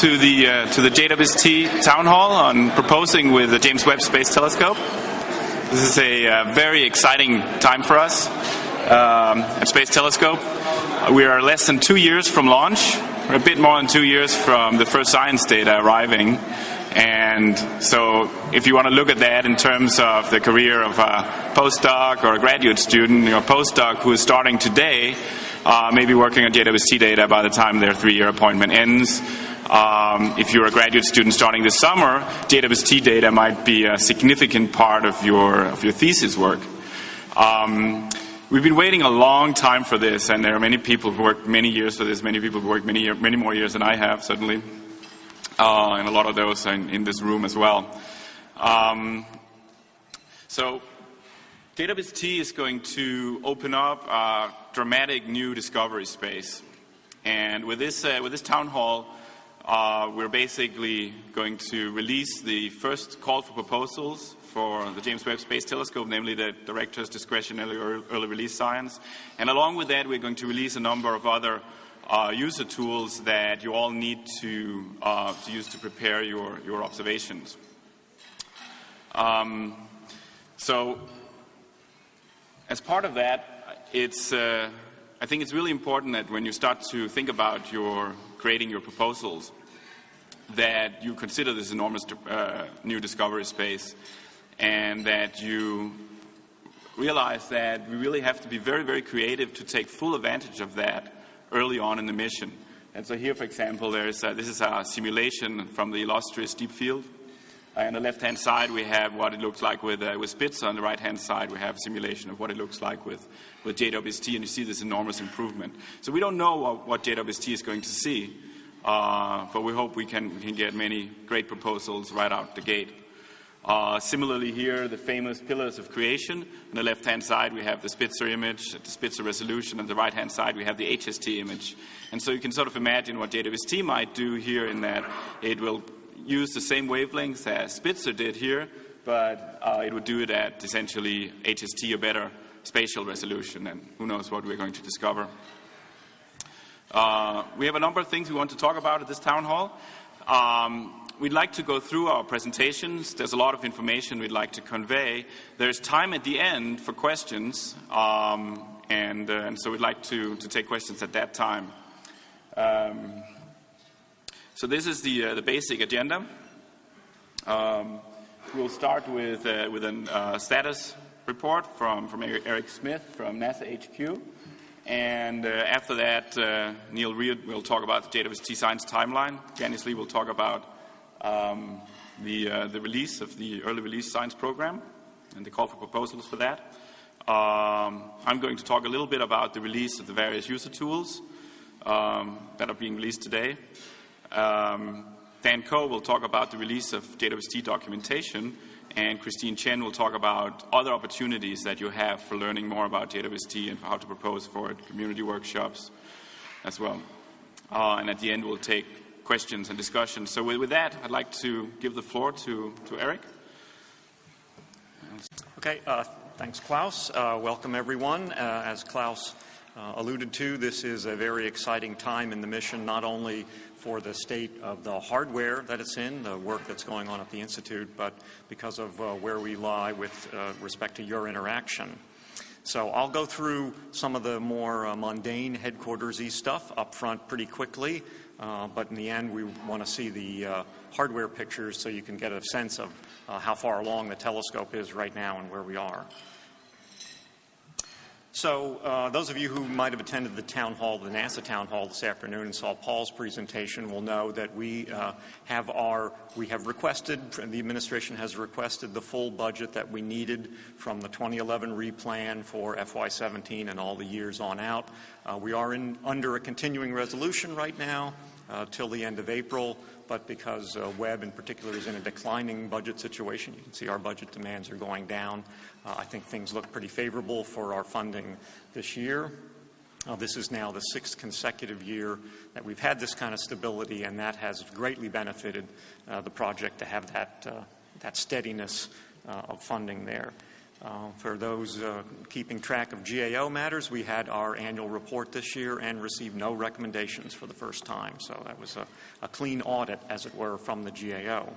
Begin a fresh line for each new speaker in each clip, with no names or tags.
to the JWST Town Hall on proposing with the James Webb Space Telescope. This is a very exciting time for us at Space Telescope. We are less than 2 years from launch. We're a bit more than 2 years from the first science data arriving. And so if you want to look at that in terms of the career of a postdoc or a graduate student, a postdoc who is starting today, maybe working on JWST data by the time their 3-year appointment ends. If you're a graduate student starting this summer, JWST data might be a significant part of your thesis work. We've been waiting a long time for this, and there are many people who worked many years for this, many people who worked many more years than I have, certainly. And a lot of those are in this room as well. So JWST is going to open up a dramatic new discovery space. And with this town hall, we're basically going to release the first call for proposals for the James Webb Space Telescope, namely the Director's Discretionary Early Release Science. And along with that, we're going to release a number of other user tools that you all need to use to prepare your observations. So, as part of that, I think it's really important that when you start to think about creating your proposals, that you consider this enormous new discovery space, and that you realize that we really have to be very, very creative to take full advantage of that early on in the mission. And so here, for example, this is a simulation from the illustrious deep field. On the left-hand side, we have what it looks like with Spitzer. On the right-hand side, we have a simulation of what it looks like with JWST, and you see this enormous improvement. So we don't know what JWST is going to see, but we hope we can get many great proposals right out the gate. Similarly here, the famous pillars of creation. On the left-hand side, we have the Spitzer image, the Spitzer resolution. On the right-hand side, we have the HST image. And so you can sort of imagine what JWST might do here, in that it will use the same wavelengths as Spitzer did here, but it would do it at essentially HST, or better spatial resolution, and who knows what we're going to discover. We have a number of things we want to talk about at this town hall. We'd like to go through our presentations. There's a lot of information we'd like to convey. There's time at the end for questions, and so we'd like to take questions at that time. So this is the basic agenda. We'll start with a status report from Eric Smith from NASA HQ. And after that, Neil Reed will talk about the JWST science timeline. Janice Lee will talk about the release of the early release science program and the call for proposals for that. I'm going to talk a little bit about the release of the various user tools that are being released today. Dan Koh will talk about the release of JWST documentation, and Christine Chen will talk about other opportunities that you have for learning more about JWST and for how to propose for it, community workshops as well. And at the end, we'll take questions and discussions. So with that, I'd like to give the floor to Eric.
Okay, thanks, Klaus. Welcome, everyone. As Klaus alluded to, this is a very exciting time in the mission, not only for the state of the hardware that it's in, the work that's going on at the Institute, but because of where we lie with respect to your interaction. So I'll go through some of the more mundane headquarters-y stuff up front pretty quickly, but in the end we want to see the hardware pictures so you can get a sense of how far along the telescope is right now and where we are. So those of you who might have attended the town hall, the NASA town hall this afternoon, and saw Paul's presentation will know that we have requested, the administration has requested the full budget that we needed from the 2011 replan for FY17 and all the years on out. We are under a continuing resolution right now till the end of April, but because Webb in particular is in a declining budget situation, you can see our budget demands are going down. I think things look pretty favorable for our funding this year. This is now the 6th consecutive year that we've had this kind of stability, and that has greatly benefited the project to have that steadiness of funding there. For those keeping track of GAO matters, we had our annual report this year and received no recommendations for the first time. So that was a clean audit, as it were, from the GAO.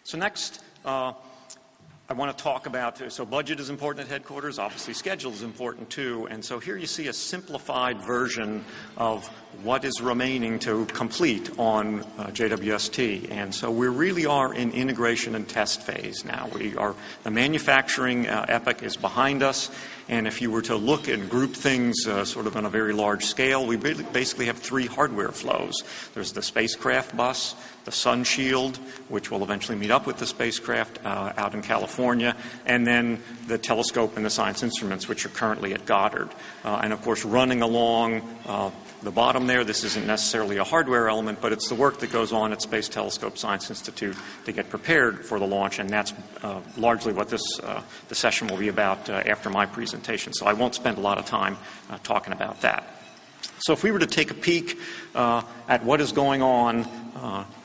So next, I want to talk about, so budget is important at headquarters, obviously schedule is important too, and so here you see a simplified version of what is remaining to complete on JWST. And so we really are in integration and test phase now. The manufacturing epoch is behind us, and if you were to look and group things sort of on a very large scale, we basically have three hardware flows. There's the Spacecraft Bus, the Sunshield, which will eventually meet up with the spacecraft out in California, and then the telescope and the science instruments, which are currently at Goddard. And of course, running along the bottom there, this isn't necessarily a hardware element, but it's the work that goes on at Space Telescope Science Institute to get prepared for the launch, and that's largely what the session will be about after my presentation. So I won't spend a lot of time talking about that. So if we were to take a peek at what is going on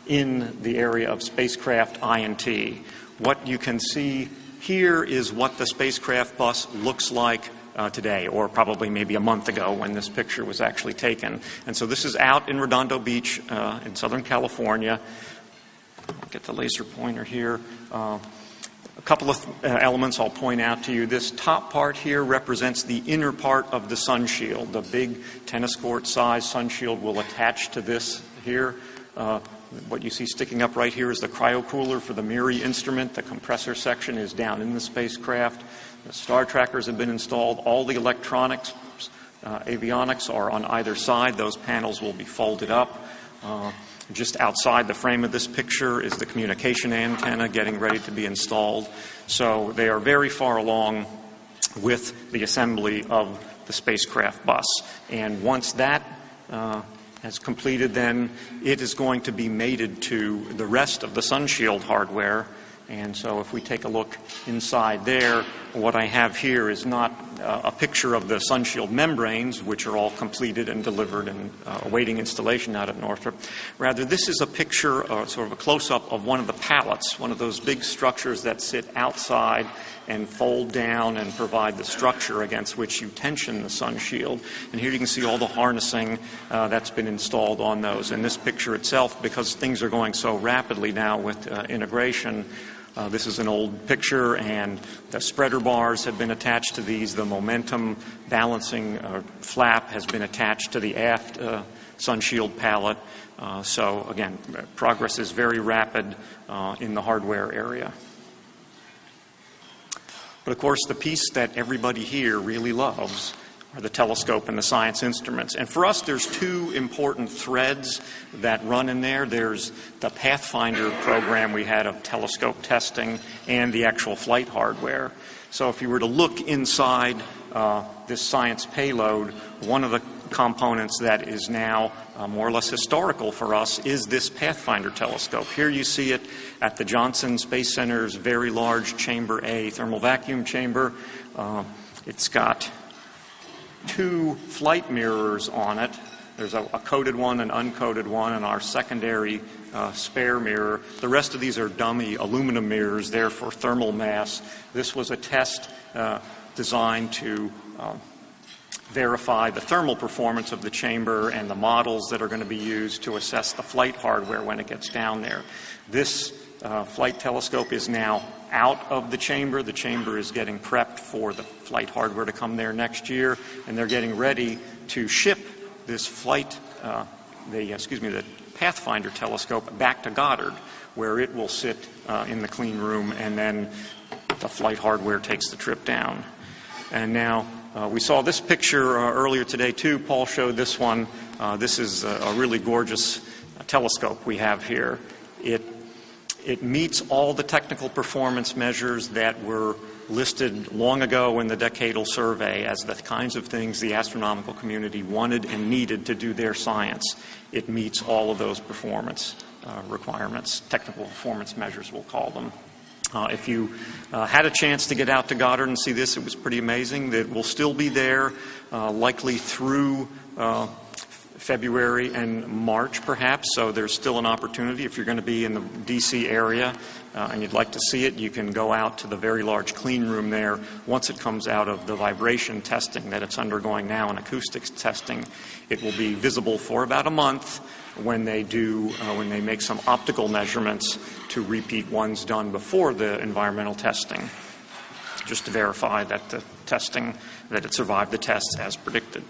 in the area of spacecraft INT, what you can see here is what the spacecraft bus looks like today, or probably maybe a month ago when this picture was actually taken. And so this is out in Redondo Beach in Southern California. I'll get the laser pointer here. A couple of elements I'll point out to you. This top part here represents the inner part of the Sunshield. The big tennis court size Sunshield will attach to this here. What you see sticking up right here is the cryocooler for the MIRI instrument. The compressor section is down in the spacecraft. The star trackers have been installed. All the electronics, avionics are on either side. Those panels will be folded up. Just outside the frame of this picture is the communication antenna getting ready to be installed. So they are very far along with the assembly of the spacecraft bus. And once that has completed, then it is going to be mated to the rest of the Sunshield hardware. And so if we take a look inside there, what I have here is not a picture of the Sunshield membranes, which are all completed and delivered and awaiting installation out at Northrop. Rather, this is a picture, sort of a close-up of one of the pallets, one of those big structures that sit outside and fold down and provide the structure against which you tension the Sunshield. And here you can see all the harnessing that's been installed on those. And this picture itself, because things are going so rapidly now with integration, this is an old picture, and the spreader bars have been attached to these. The momentum balancing flap has been attached to the aft Sunshield pallet. So again, progress is very rapid in the hardware area. But of course, the piece that everybody here really loves are the telescope and the science instruments. And for us, there's two important threads that run in there. There's the Pathfinder program we had of telescope testing and the actual flight hardware. So if you were to look inside this science payload, one of the components that is now more or less historical for us is this Pathfinder telescope. Here you see it at the Johnson Space Center's very large Chamber A thermal vacuum chamber. It's got two flight mirrors on it. There's a coated one and uncoated one, and our secondary spare mirror. The rest of these are dummy aluminum mirrors there for thermal mass. This was a test designed to verify the thermal performance of the chamber and the models that are going to be used to assess the flight hardware when it gets down there. This flight telescope is now out of the chamber. The chamber is getting prepped for the flight hardware to come there next year, and they're getting ready to ship this the Pathfinder telescope back to Goddard, where it will sit in the clean room, and then the flight hardware takes the trip down. And now we saw this picture earlier today too. Paul showed this one. This is a really gorgeous telescope we have here. It meets all the technical performance measures that were listed long ago in the decadal survey as the kinds of things the astronomical community wanted and needed to do their science. It meets all of those performance requirements, technical performance measures we'll call them. If you had a chance to get out to Goddard and see this, it was pretty amazing. It will still be there, likely through February and March, perhaps, so there's still an opportunity. If you're going to be in the D.C. area and you'd like to see it, you can go out to the very large clean room there. Once it comes out of the vibration testing that it's undergoing now and acoustics testing, it will be visible for about a month when they make some optical measurements to repeat ones done before the environmental testing, just to verify that that it survived the tests as predicted.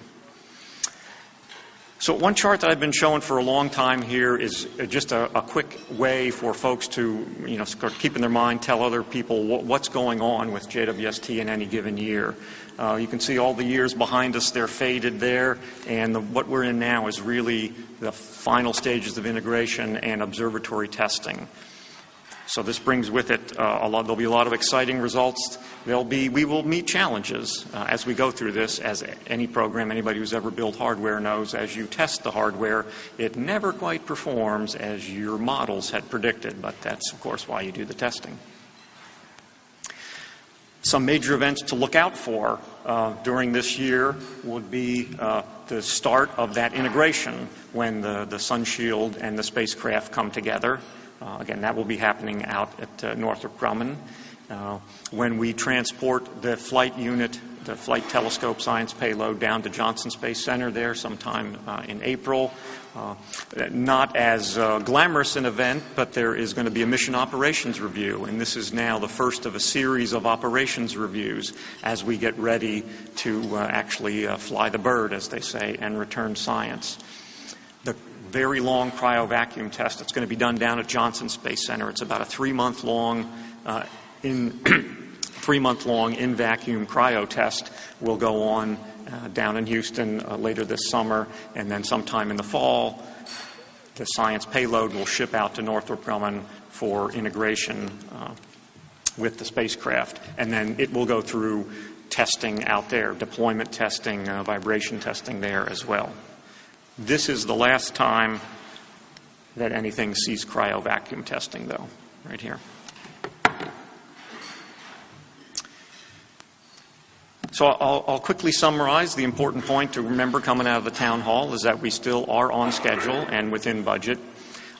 So one chart that I've been showing for a long time here is just a quick way for folks to, start keep in their mind, tell other people what's going on with JWST in any given year. You can see all the years behind us, they're faded there, and what we're in now is really the final stages of integration and observatory testing. So this brings with it there'll be a lot of exciting results. We will meet challenges as we go through this, as any program, anybody who's ever built hardware knows. As you test the hardware, it never quite performs as your models had predicted, but that's, of course, why you do the testing. Some major events to look out for during this year would be the start of that integration when the Sunshield and the spacecraft come together. Again, that will be happening out at Northrop Grumman. When we transport the flight unit, the Flight Telescope Science Payload, down to Johnson Space Center there sometime in April. Not as glamorous an event, but there is going to be a mission operations review, and this is now the first of a series of operations reviews as we get ready to actually fly the bird, as they say, and return science. The very long cryo vacuum test that's going to be done down at Johnson Space Center. It's about a 3-month long in vacuum cryo test will go on down in Houston later this summer, and then sometime in the fall the science payload will ship out to Northrop Grumman for integration with the spacecraft, and then it will go through testing out there, deployment testing, vibration testing there as well. This is the last time that anything sees cryo vacuum testing, though, right here. So I'll quickly summarize. The important point to remember coming out of the town hall is that we still are on schedule and within budget.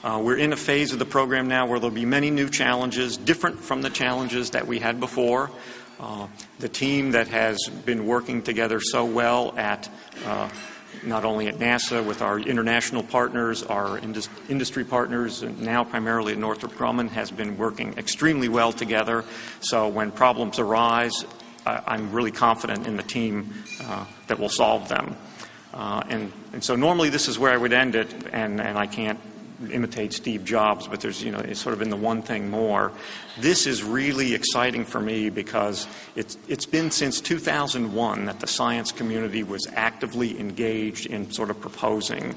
We're in a phase of the program now where there'll be many new challenges, different from the challenges that we had before. The team that has been working together so well at not only at NASA with our international partners, our industry partners, and now primarily at Northrop Grumman, has been working extremely well together. So when problems arise, I'm really confident in the team that will solve them. And so normally this is where I would end it, and I can't imitate Steve Jobs, but there's, it's sort of in the one thing more. This is really exciting for me because it's been since 2001 that the science community was actively engaged in sort of proposing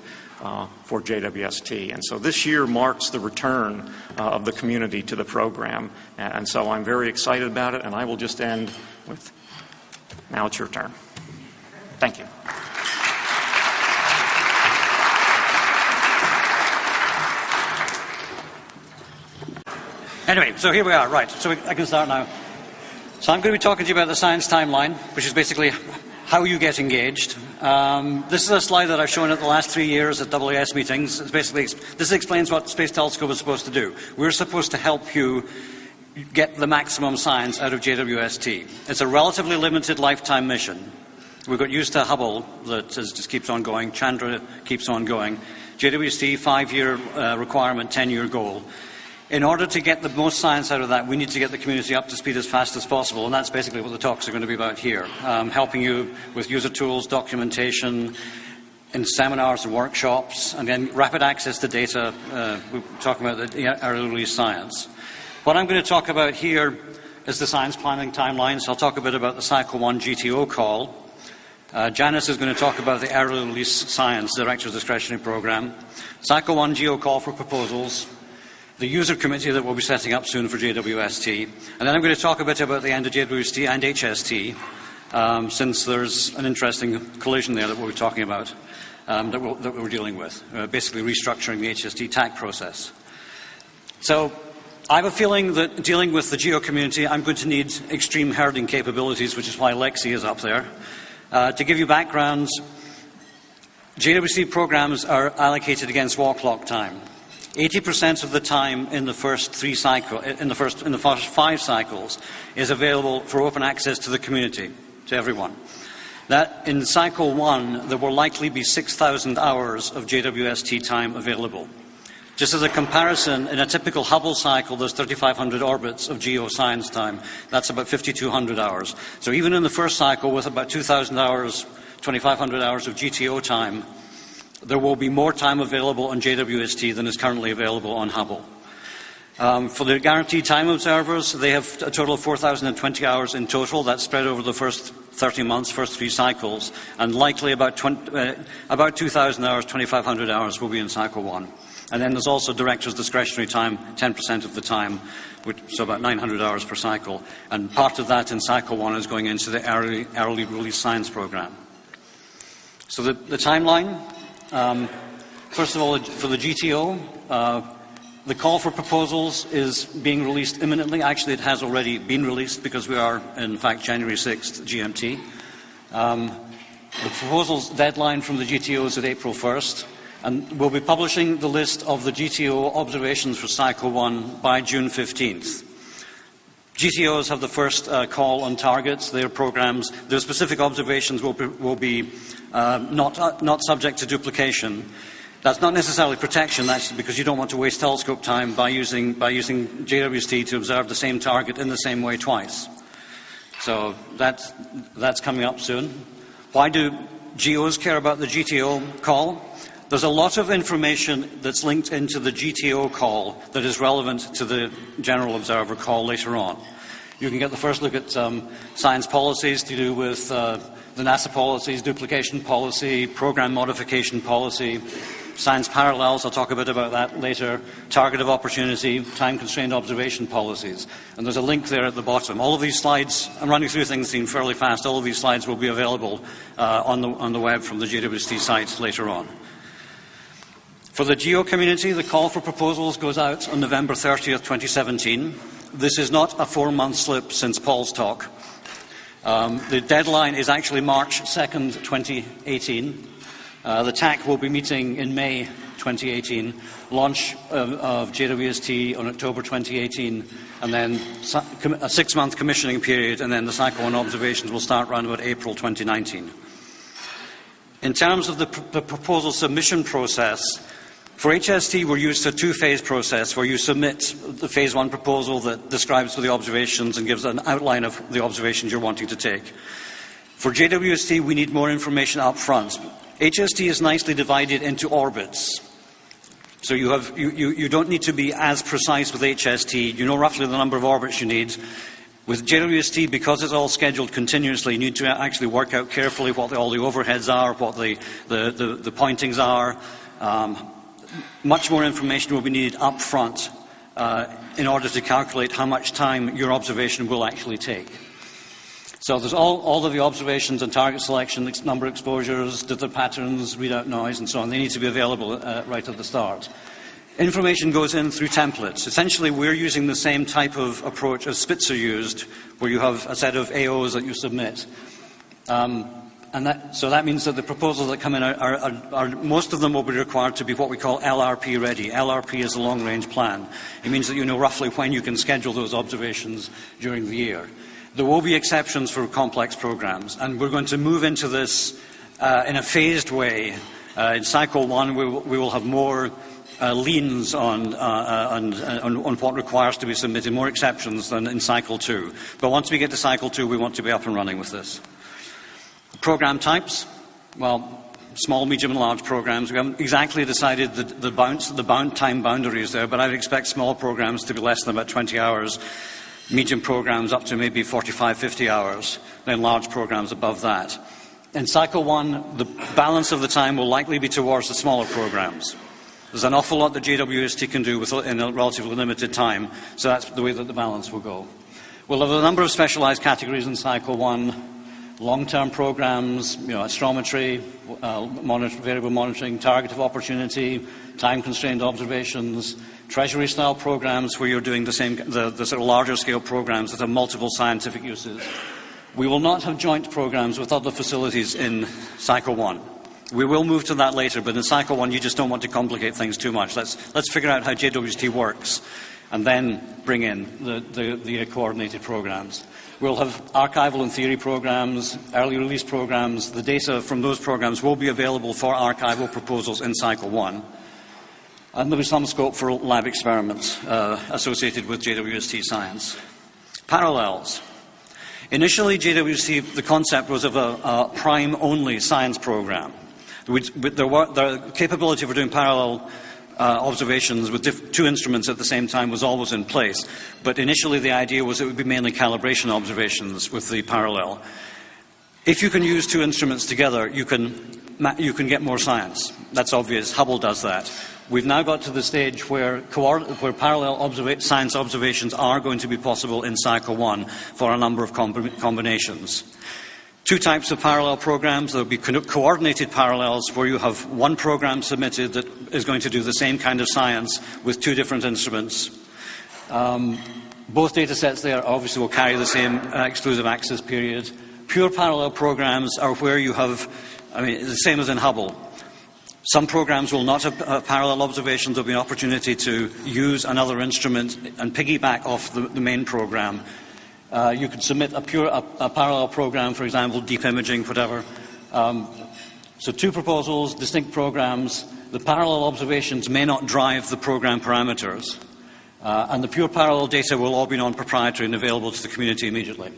for JWST. And so this year marks the return of the community to the program. And so I'm very excited about it, and I will just end with, now it's your turn. Thank you.
Anyway, so here we are, right. So I can start now. So I'm going to be talking to you about the science timeline, which is basically how you get engaged. This is a slide that I've shown at the last 3 years at AAS meetings. It's basically, this explains what Space Telescope is supposed to do. We're supposed to help you get the maximum science out of JWST. It's a relatively limited lifetime mission. We've got used to Hubble that just keeps on going. Chandra keeps on going. JWST, 5-year requirement, 10-year goal. In order to get the most science out of that, we need to get the community up to speed as fast as possible, and that's basically what the talks are going to be about here. Helping you with user tools, documentation, in seminars and workshops, and then rapid access to data. We're talking about the early release science. What I'm going to talk about here is the science planning timeline, so I'll talk a bit about the Cycle 1 GTO call. Janice is going to talk about the early release science, Director's Discretionary Program. Cycle 1 GO call for proposals. The user committee that we'll be setting up soon for JWST. And then I'm going to talk a bit about the end of JWST and HST, since there's an interesting collision there that we'll be talking about, that we're dealing with, basically restructuring the HST TAC process. So I have a feeling that dealing with the GEO community, I'm going to need extreme herding capabilities, which is why Lexi is up there. To give you backgrounds, JWST programs are allocated against wall clock time. 80% of the time in the first in the first 5 cycles is available for open access to the community, to everyone. That in cycle 1, there will likely be 6,000 hours of JWST time available. Just as a comparison, in a typical Hubble cycle, there's 3,500 orbits of geoscience time. That's about 5,200 hours. So even in the first cycle, with about 2,000 hours, 2,500 hours of GTO time, there will be more time available on JWST than is currently available on Hubble. For the guaranteed time observers, they have a total of 4,020 hours in total. That's spread over the first 30 months, first 3 cycles, and likely about 2,000 hours, 2,500 hours will be in cycle 1. And then there's also director's discretionary time, 10% of the time, so about 900 hours per cycle. And part of that in cycle 1 is going into the early release science program. So the timeline, first of all, for the GTO, the call for proposals is being released imminently. Actually, it has already been released because we are, in fact, January 6th GMT. The proposals deadline from the GTO is at April 1st. And we'll be publishing the list of the GTO observations for cycle 1 by June 15th. GTOs have the first call on targets. Their programs, their specific observations will be not subject to duplication. That's not necessarily protection, that's because you don't want to waste telescope time by using JWST to observe the same target in the same way twice. So that's coming up soon. Why do GEOs care about the GTO call? There's a lot of information that's linked into the GTO call that is relevant to the general observer call later on. You can get the first look at science policies to do with the NASA policies, duplication policy, program modification policy, science parallels, I'll talk a bit about that later, target of opportunity, time-constrained observation policies. And there's a link there at the bottom. All of these slides, I'm running through things fairly fast, all of these slides will be available on the web from the JWST site later on. For the GEO community, the call for proposals goes out on November 30th, 2017. This is not a 4-month slip since Paul's talk. The deadline is actually March 2nd, 2018. The TAC will be meeting in May 2018. Launch of JWST on October 2018, and then a 6-month commissioning period, and then the cycle 1 observations will start around about April 2019. In terms of the proposal submission process, for HST, we're used to a 2-phase process where you submit the phase 1 proposal that describes the observations and gives an outline of the observations you're wanting to take. For JWST, we need more information up front. HST is nicely divided into orbits. So you don't need to be as precise with HST. You know roughly the number of orbits you need. With JWST, because it's all scheduled continuously, you need to actually work out carefully what all the overheads are, what the pointings are. Much more information will be needed up front in order to calculate how much time your observation will actually take. So there's all of the observations and target selection, number of exposures, dither patterns, readout noise, and so on. They need to be available right at the start. Information goes in through templates. Essentially, we're using the same type of approach as Spitzer used, where you have a set of AOs that you submit. So that means that the proposals that come in are most of them will be required to be what we call LRP ready. LRP is a long-range plan. It means that you know roughly when you can schedule those observations during the year. There will be exceptions for complex programs, and we're going to move into this in a phased way. In cycle 1, we will have more leans on what requires to be submitted, more exceptions than in cycle 2. But once we get to cycle 2, we want to be up and running with this. Program types, well, small, medium, and large programs. We haven't exactly decided the time boundaries there, but I'd expect small programs to be less than about 20 hours, medium programs up to maybe 45, 50 hours, then large programs above that. In cycle 1, the balance of the time will likely be towards the smaller programs. There's an awful lot that JWST can do in a relatively limited time, so that's the way that the balance will go. We'll have a number of specialized categories in cycle 1. Long-term programs, astrometry, variable monitoring, target of opportunity, time-constrained observations, treasury-style programs where you're doing the sort of larger-scale programs that have multiple scientific uses. We will not have joint programs with other facilities in cycle 1. We will move to that later, but in Cycle 1, you just don't want to complicate things too much. Let's figure out how JWST works, and then bring in the coordinated programs. We'll have archival and theory programs, early release programs. The data from those programs will be available for archival proposals in Cycle 1. And there'll be some scope for lab experiments associated with JWST science. Parallels. Initially, JWST, the concept was of a prime-only science program. The capability for doing parallel observations with two instruments at the same time was always in place. But initially, the idea was it would be mainly calibration observations with the parallel. If you can use two instruments together, you can get more science. That's obvious. Hubble does that. We've now got to the stage where parallel science observations are going to be possible in Cycle 1 for a number of combinations. Two types of parallel programs. There will be coordinated parallels where you have one program submitted that is going to do the same kind of science with two different instruments. Both data sets there obviously will carry the same exclusive access period. Pure parallel programs are where you have, the same as in Hubble. Some programs will not have parallel observations. There will be an opportunity to use another instrument and piggyback off the main program. You could submit a parallel program, for example, deep imaging, whatever. So two proposals, distinct programs. The parallel observations may not drive the program parameters. And the pure parallel data will all be non-proprietary and available to the community immediately.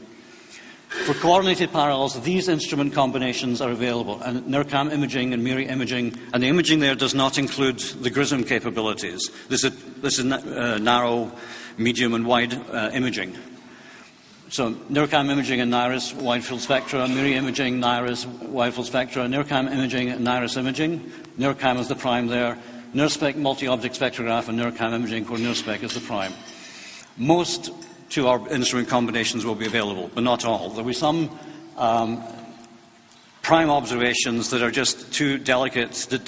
For coordinated parallels, these instrument combinations are available, and NIRCam imaging and MIRI imaging, and the imaging there does not include the GRISM capabilities. This is narrow, medium, and wide imaging. So NIRCam imaging and NIRIS wide field spectra, MIRI imaging, NIRIS wide field spectra, NIRCam imaging and NIRIS imaging. NIRCam is the prime there. NIRSPEC multi-object spectrograph and NIRCam imaging where NIRSPEC is the prime. Most to our instrument combinations will be available, but not all. There will be some prime observations that are just too delicate to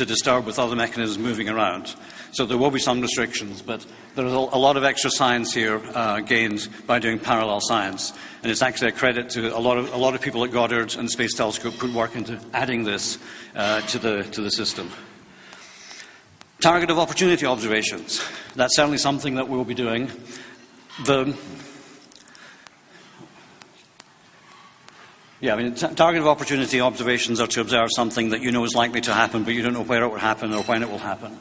disturb with other mechanisms moving around. So there will be some restrictions, but there is a lot of extra science here gained by doing parallel science. And it's actually a credit to a lot of people at Goddard and the Space Telescope put work into adding this to the system. Target of opportunity observations. That's certainly something that we will be doing. Target of opportunity observations are to observe something that you know is likely to happen, but you don't know where it will happen or when it will happen.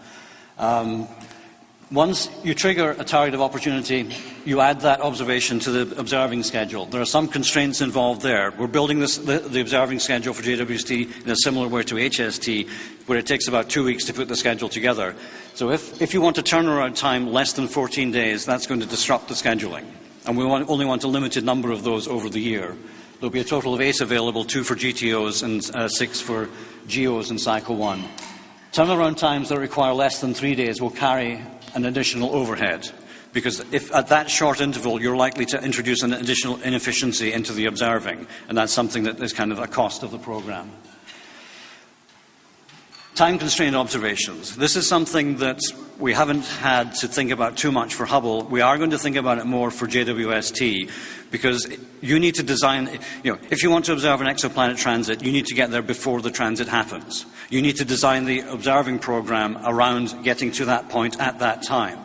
Once you trigger a target of opportunity, you add that observation to the observing schedule. There are some constraints involved there. We're building the observing schedule for JWST in a similar way to HST, where it takes about 2 weeks to put the schedule together. So if you want a turnaround time less than 14 days, that's going to disrupt the scheduling. And we only want a limited number of those over the year. There'll be a total of 8 available, 2 for GTOs and 6 for GOs in Cycle 1. Turnaround times that require less than 3 days will carry an additional overhead, because if at that short interval you're likely to introduce an additional inefficiency into the observing, and that's something that is kind of a cost of the program. Time-constrained observations. This is something that we haven't had to think about too much for Hubble. We are going to think about it more for JWST, because you need to design, if you want to observe an exoplanet transit, you need to get there before the transit happens. You need to design the observing program around getting to that point at that time.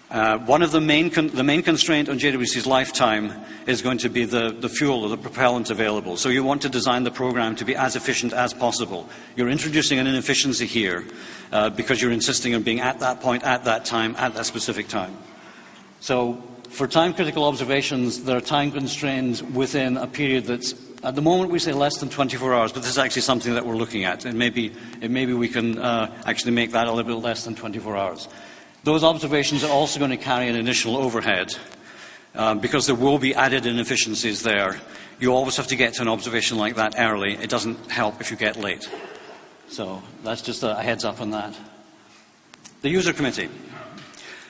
One of the main constraint on JWST's lifetime is going to be the fuel or the propellant available. So you want to design the program to be as efficient as possible. You're introducing an inefficiency here because you're insisting on being at that point, at that time, at that specific time. So for time-critical observations, they're time-constrained within a period that's, at the moment we say less than 24 hours, but this is actually something that we're looking at. And maybe we can actually make that a little bit less than 24 hours. Those observations are also going to carry an additional overhead because there will be added inefficiencies there. You always have to get to an observation like that early. It doesn't help if you get late. So that's just a heads up on that. The user committee.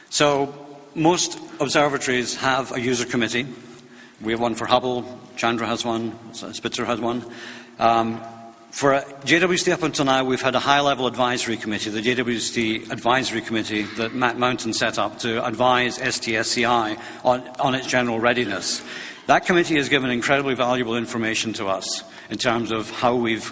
So most observatories have a user committee. We have one for Hubble, Chandra has one, Spitzer has one. For JWST up until now, we've had a high-level advisory committee, the JWST Advisory Committee that Matt Mountain set up to advise STSCI on its general readiness. That committee has given incredibly valuable information to us in terms of how we've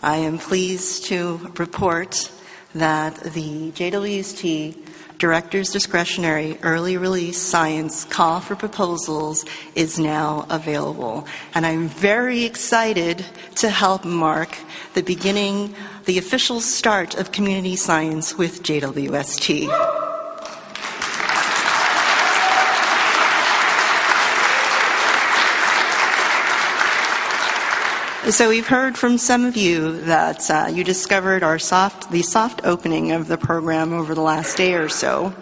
I am pleased to report that the JWST Director's Discretionary Early Release Science Call for Proposals is now available. And I'm very excited to help mark the official start of community science with JWST. So we've heard from some of you that you discovered the soft opening of the program over the last day or so.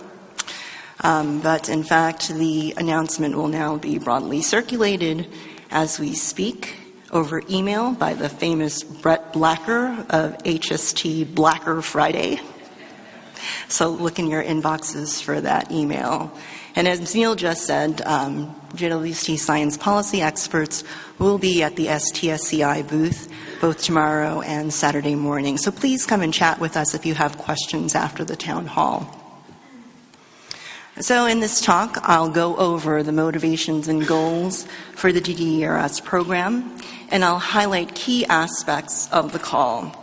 But in fact, the announcement will now be broadly circulated as we speak over email by the famous Brett Blacker of HST Blacker Friday. So look in your inboxes for that email. And as Neil just said, JWST science policy experts will be at the STSCI booth both tomorrow and Saturday morning. So please come and chat with us if you have questions after the town hall. So in this talk, I'll go over the motivations and goals for the DDERS program, and I'll highlight key aspects of the call.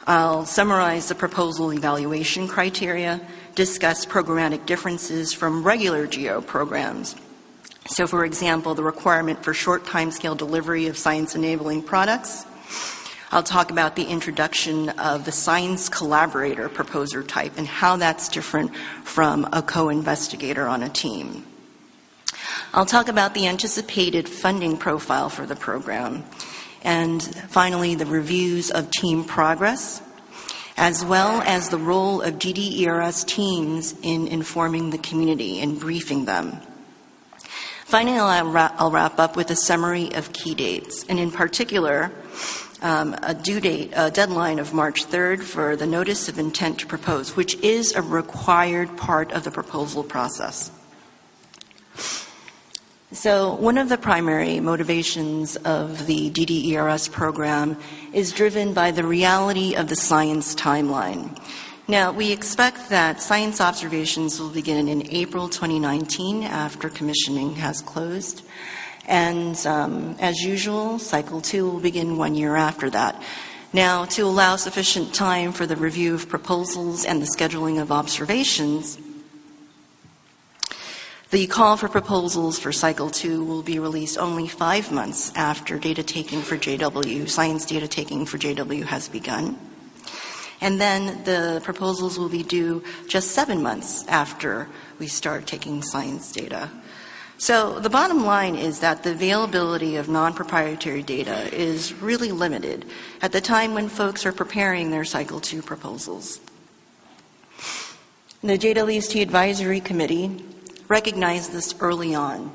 I'll summarize the proposal evaluation criteria, discuss programmatic differences from regular GEO programs. So, for example, the requirement for short timescale delivery of science-enabling products. I'll talk about the introduction of the science collaborator proposer type and how that's different from a co-investigator on a team. I'll talk about the anticipated funding profile for the program. And finally, the reviews of team progress, as well as the role of DDERS teams in informing the community and briefing them. Finally, I'll wrap up with a summary of key dates, and in particular, a deadline of March 3rd for the notice of intent to propose, which is a required part of the proposal process. So one of the primary motivations of the DDERS program is driven by the reality of the science timeline. Now, we expect that science observations will begin in April 2019 after commissioning has closed. And as usual, Cycle 2 will begin 1 year after that. Now, to allow sufficient time for the review of proposals and the scheduling of observations, the call for proposals for Cycle 2 will be released only 5 months after science data taking for JW has begun. And then the proposals will be due just 7 months after we start taking science data. So the bottom line is that the availability of non-proprietary data is really limited at the time when folks are preparing their Cycle 2 proposals. The JWST Advisory Committee recognized this early on,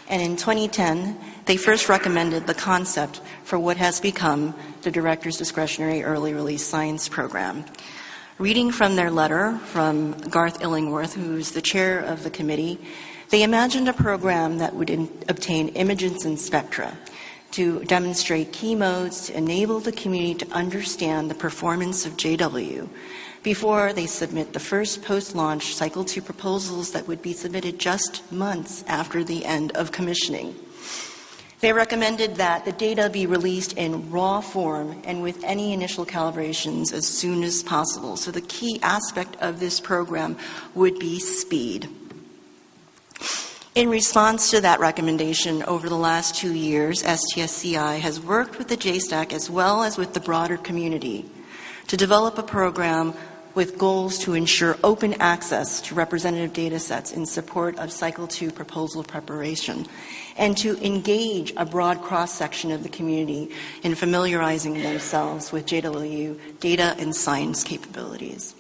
and in 2010, they first recommended the concept for what has become the Director's Discretionary Early Release Science Program. Reading from their letter from Garth Illingworth, who's the chair of the committee, they imagined a program that would obtain images and spectra to demonstrate key modes to enable the community to understand the performance of JW before they submit the first post-launch Cycle 2 proposals that would be submitted just months after the end of commissioning. They recommended that the data be released in raw form and with any initial calibrations as soon as possible. So the key aspect of this program would be speed. In response to that recommendation, over the last 2 years, STSCI has worked with the JSTAC as well as with the broader community to develop a program with goals to ensure open access to representative data sets in support of Cycle 2 proposal preparation, and to engage a broad cross-section of the community in familiarizing themselves with JW data and science capabilities.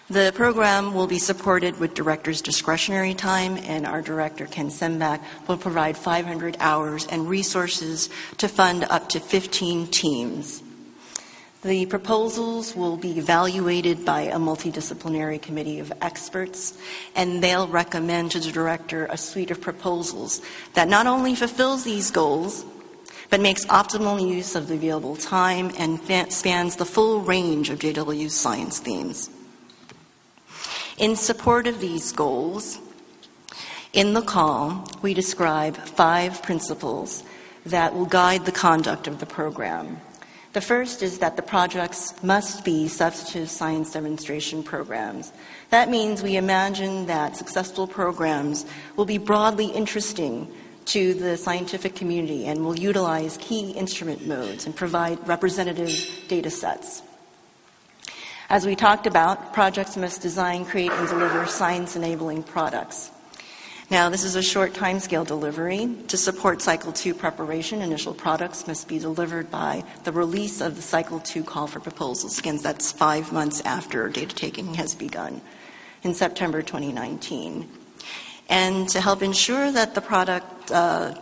The program will be supported with Director's discretionary time, and our Director, Ken Sembach, will provide 500 hours and resources to fund up to 15 teams. The proposals will be evaluated by a multidisciplinary committee of experts, and they'll recommend to the Director a suite of proposals that not only fulfills these goals, but makes optimal use of the available time and spans the full range of JW's science themes. In support of these goals, in the call, we describe 5 principles that will guide the conduct of the program. The first is that the projects must be substantive science demonstration programs. That means we imagine that successful programs will be broadly interesting to the scientific community and will utilize key instrument modes and provide representative data sets. As we talked about, projects must design, create, and deliver science-enabling products. Now, this is a short timescale delivery. To support Cycle 2 preparation, initial products must be delivered by the release of the Cycle 2 call for proposals. Again, that's 5 months after data taking has begun in September 2019. And to help ensure that the product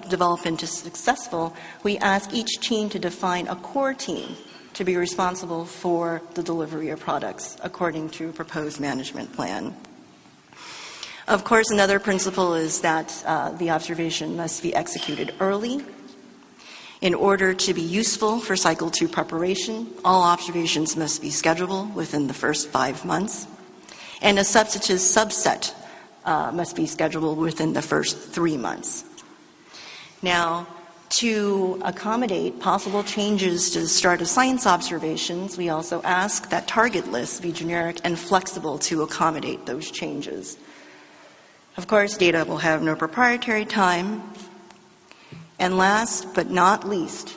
development is successful, we ask each team to define a core team to be responsible for the delivery of products according to a proposed management plan. Of course, another principle is that the observation must be executed early. In order to be useful for Cycle 2 preparation, all observations must be schedulable within the first 5 months, and a substantive subset must be schedulable within the first 3 months. Now, to accommodate possible changes to the start of science observations, we also ask that target lists be generic and flexible to accommodate those changes. Of course, data will have no proprietary time. And last but not least,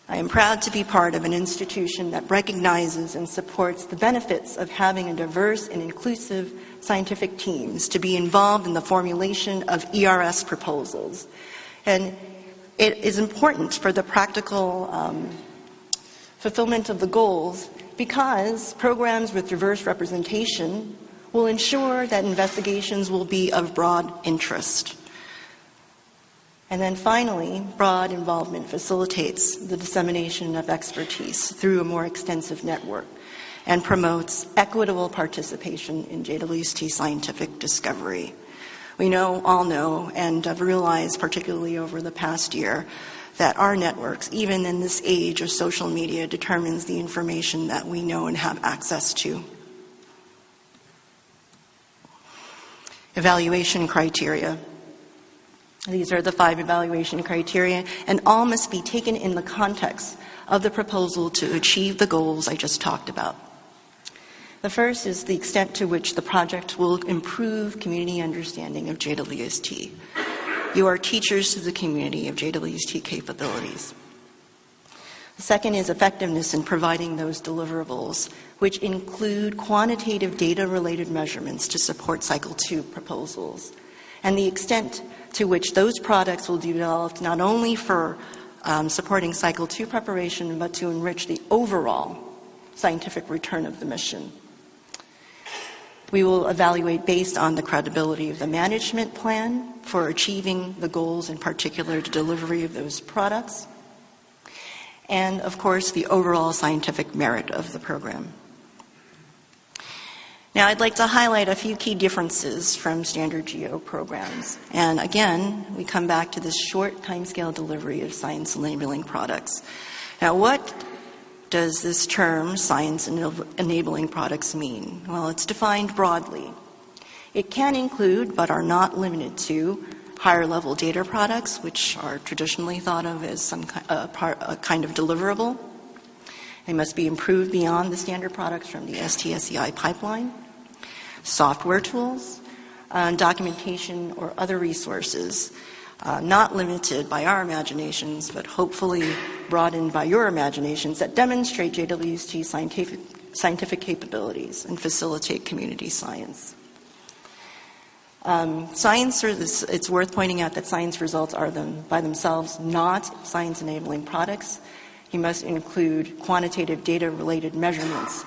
I am proud to be part of an institution that recognizes and supports the benefits of having a diverse and inclusive scientific teams to be involved in the formulation of ERS proposals. And it is important for the practical fulfillment of the goals because programs with diverse representation will ensure that investigations will be of broad interest. And then finally, broad involvement facilitates the dissemination of expertise through a more extensive network and promotes equitable participation in JWST scientific discovery. We all know, and have realized particularly over the past year, that our networks, even in this age of social media, determines the information that we know and have access to. Evaluation criteria. These are the 5 evaluation criteria, and all must be taken in the context of the proposal to achieve the goals I just talked about. The first is the extent to which the project will improve community understanding of JWST. You are teachers to the community of JWST capabilities. The second is effectiveness in providing those deliverables, which include quantitative data-related measurements to support Cycle 2 proposals, and the extent to which those products will be developed not only for supporting Cycle 2 preparation, but to enrich the overall scientific return of the mission. We will evaluate based on the credibility of the management plan for achieving the goals, in particular the delivery of those products, and of course the overall scientific merit of the program. Now, I'd like to highlight a few key differences from standard GO programs. And again, we come back to this short timescale delivery of science-enabling products. Now, what does this term, science-enabling products, mean? Well, it's defined broadly. It can include, but are not limited to, higher-level data products, which are traditionally thought of as a kind of deliverable. They must be improved beyond the standard products from the STSEI pipeline. Software tools, documentation, or other resources, not limited by our imaginations, but hopefully broadened by your imaginations, that demonstrate JWST scientific capabilities and facilitate community science. It's worth pointing out that science results are by themselves not science-enabling products. You must include quantitative data-related measurements.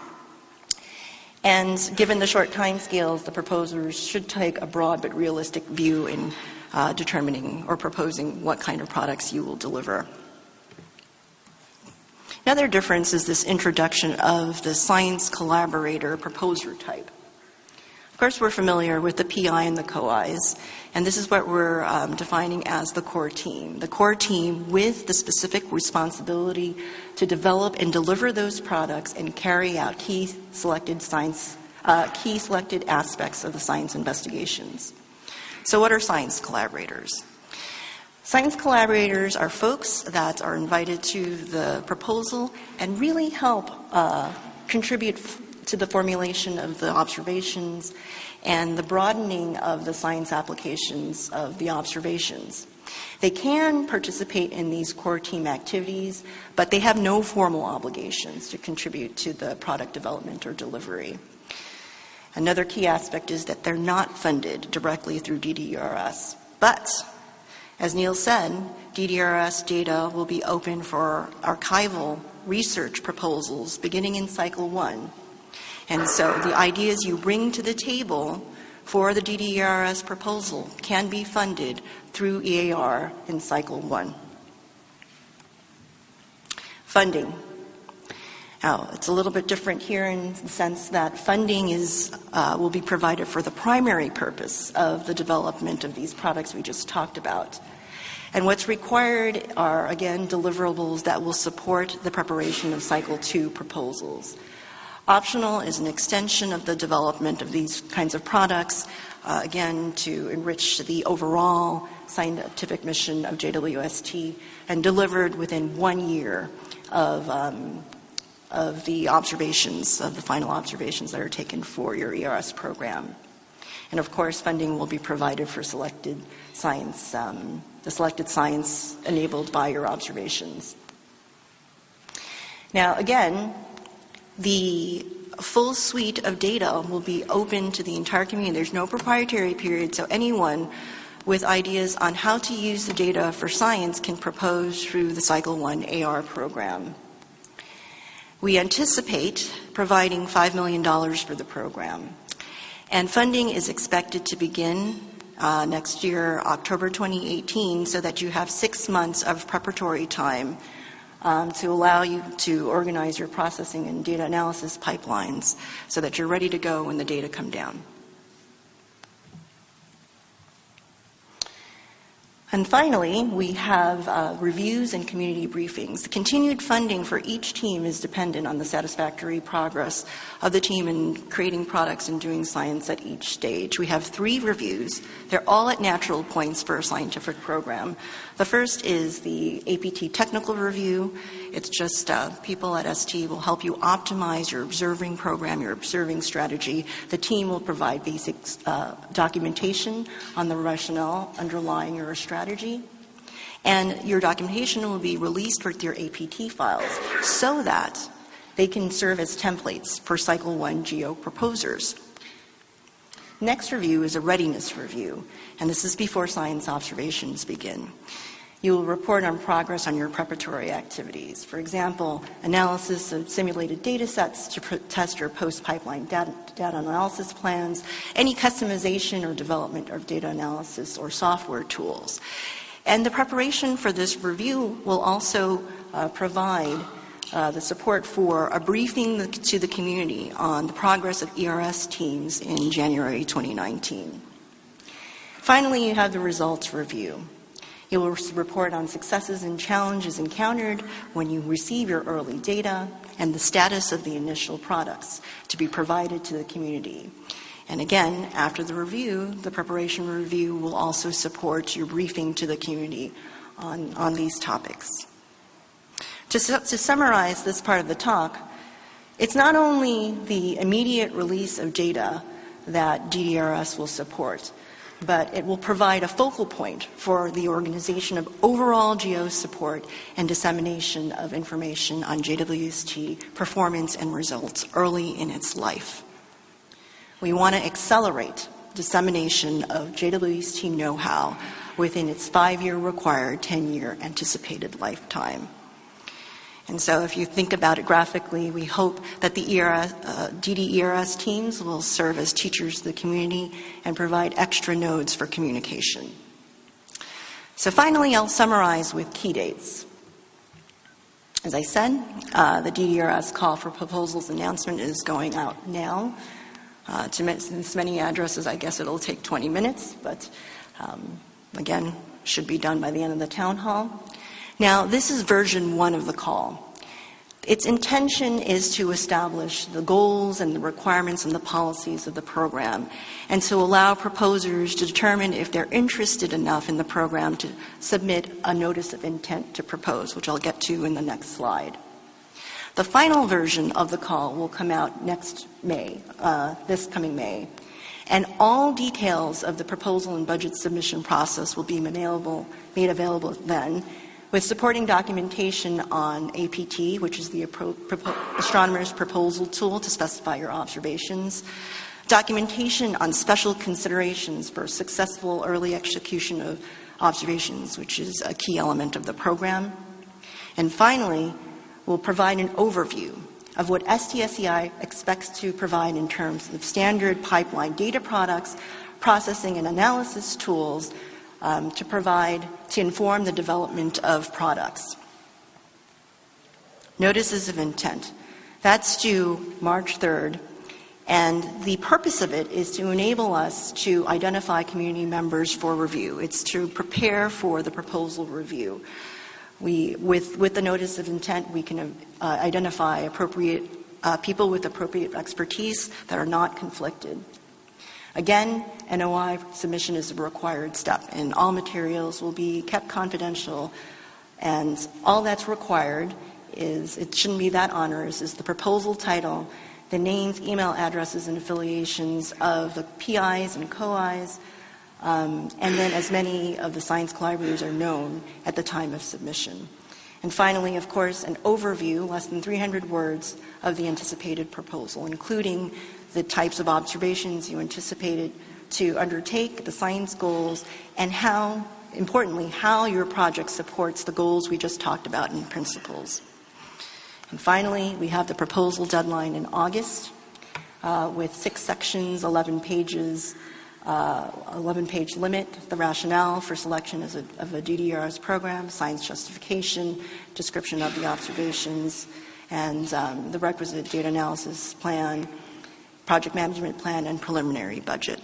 And given the short time scales, the proposers should take a broad but realistic view in determining or proposing what kind of products you will deliver. Another difference is this introduction of the science collaborator proposer type. Of course, we're familiar with the PI and the co-Is, and this is what we're defining as the core team. The core team with the specific responsibility to develop and deliver those products and carry out key selected aspects of the science investigations. So what are science collaborators? Science collaborators are folks that are invited to the proposal and really help contribute to the formulation of the observations and the broadening of the science applications of the observations. They can participate in these core team activities, but they have no formal obligations to contribute to the product development or delivery. Another key aspect is that they're not funded directly through DDRS. But, as Neil said, DDRS data will be open for archival research proposals beginning in Cycle 1. And so the ideas you bring to the table for the DDRS proposal can be funded through EAR in Cycle 1. Funding. Now, it's a little bit different here in the sense that funding will be provided for the primary purpose of the development of these products we just talked about. And what's required are, again, deliverables that will support the preparation of Cycle 2 proposals. Optional is an extension of the development of these kinds of products, again, to enrich the overall scientific mission of JWST and delivered within 1 year of the observations, of the final observations that are taken for your ERS program. And of course, funding will be provided for selected science, the selected science enabled by your observations. Now, again, the full suite of data will be open to the entire community. There's no proprietary period, so anyone with ideas on how to use the data for science can propose through the Cycle 1 AR program. We anticipate providing $5 million for the program, and funding is expected to begin next year, October 2018, so that you have 6 months of preparatory time to allow you to organize your processing and data analysis pipelines so that you're ready to go when the data come down. And finally, we have reviews and community briefings. The continued funding for each team is dependent on the satisfactory progress of the team in creating products and doing science at each stage. We have 3 reviews. They're all at natural points for a scientific program. The first is the APT technical review. It's just people at ST will help you optimize your observing program, your observing strategy. The team will provide basic documentation on the rationale underlying your strategy. And your documentation will be released with your APT files so that they can serve as templates for Cycle 1 GEO proposers. Next review is a readiness review, and this is before science observations begin. You will report on progress on your preparatory activities. For example, analysis of simulated data sets to test your post-pipeline data analysis plans, any customization or development of data analysis or software tools. And the preparation for this review will also provide the support for a briefing to the community on the progress of ERS teams in January 2019. Finally, you have the results review. You will report on successes and challenges encountered when you receive your early data and the status of the initial products to be provided to the community. And again, after the review, the preparation review will also support your briefing to the community on these topics. To summarize this part of the talk, it's not only the immediate release of data that DDRS will support, but it will provide a focal point for the organization of overall GEO support and dissemination of information on JWST performance and results early in its life. We want to accelerate dissemination of JWST know-how within its 5-year required 10-year anticipated lifetime. And so if you think about it graphically, we hope that the DDERS teams will serve as teachers to the community and provide extra nodes for communication. So finally, I'll summarize with key dates. As I said, the DDERS call for proposals announcement is going out now. To this many addresses, I guess it'll take 20 minutes, but again, should be done by the end of the town hall. Now, this is version 1 of the call. Its intention is to establish the goals and the requirements and the policies of the program, and to allow proposers to determine if they're interested enough in the program to submit a notice of intent to propose, which I'll get to in the next slide. The final version of the call will come out next May, this coming May, and all details of the proposal and budget submission process will be made available then, with supporting documentation on APT, which is the Astronomer's Proposal Tool to specify your observations, documentation on special considerations for successful early execution of observations, which is a key element of the program. And finally, we'll provide an overview of what STSEI expects to provide in terms of standard pipeline data products, processing and analysis tools to inform the development of products. Notices of intent. That's due March 3rd, and the purpose of it is to enable us to identify community members for review. It's to prepare for the proposal review. With the notice of intent, we can identify appropriate people with appropriate expertise that are not conflicted. Again, NOI submission is a required step, and all materials will be kept confidential, and all that's required is, it shouldn't be that onerous, is the proposal title, the names, email addresses, and affiliations of the PIs and COIs, and then as many of the science collaborators are known at the time of submission. And finally, of course, an overview, less than 300 words, of the anticipated proposal, including the types of observations you anticipated to undertake, the science goals, and how, importantly, how your project supports the goals we just talked about in principles. And finally, we have the proposal deadline in August with 6 sections, 11 pages, 11-page limit, the rationale for selection of a DDRS program, science justification, description of the observations, and the requisite data analysis plan, project management plan, and preliminary budget.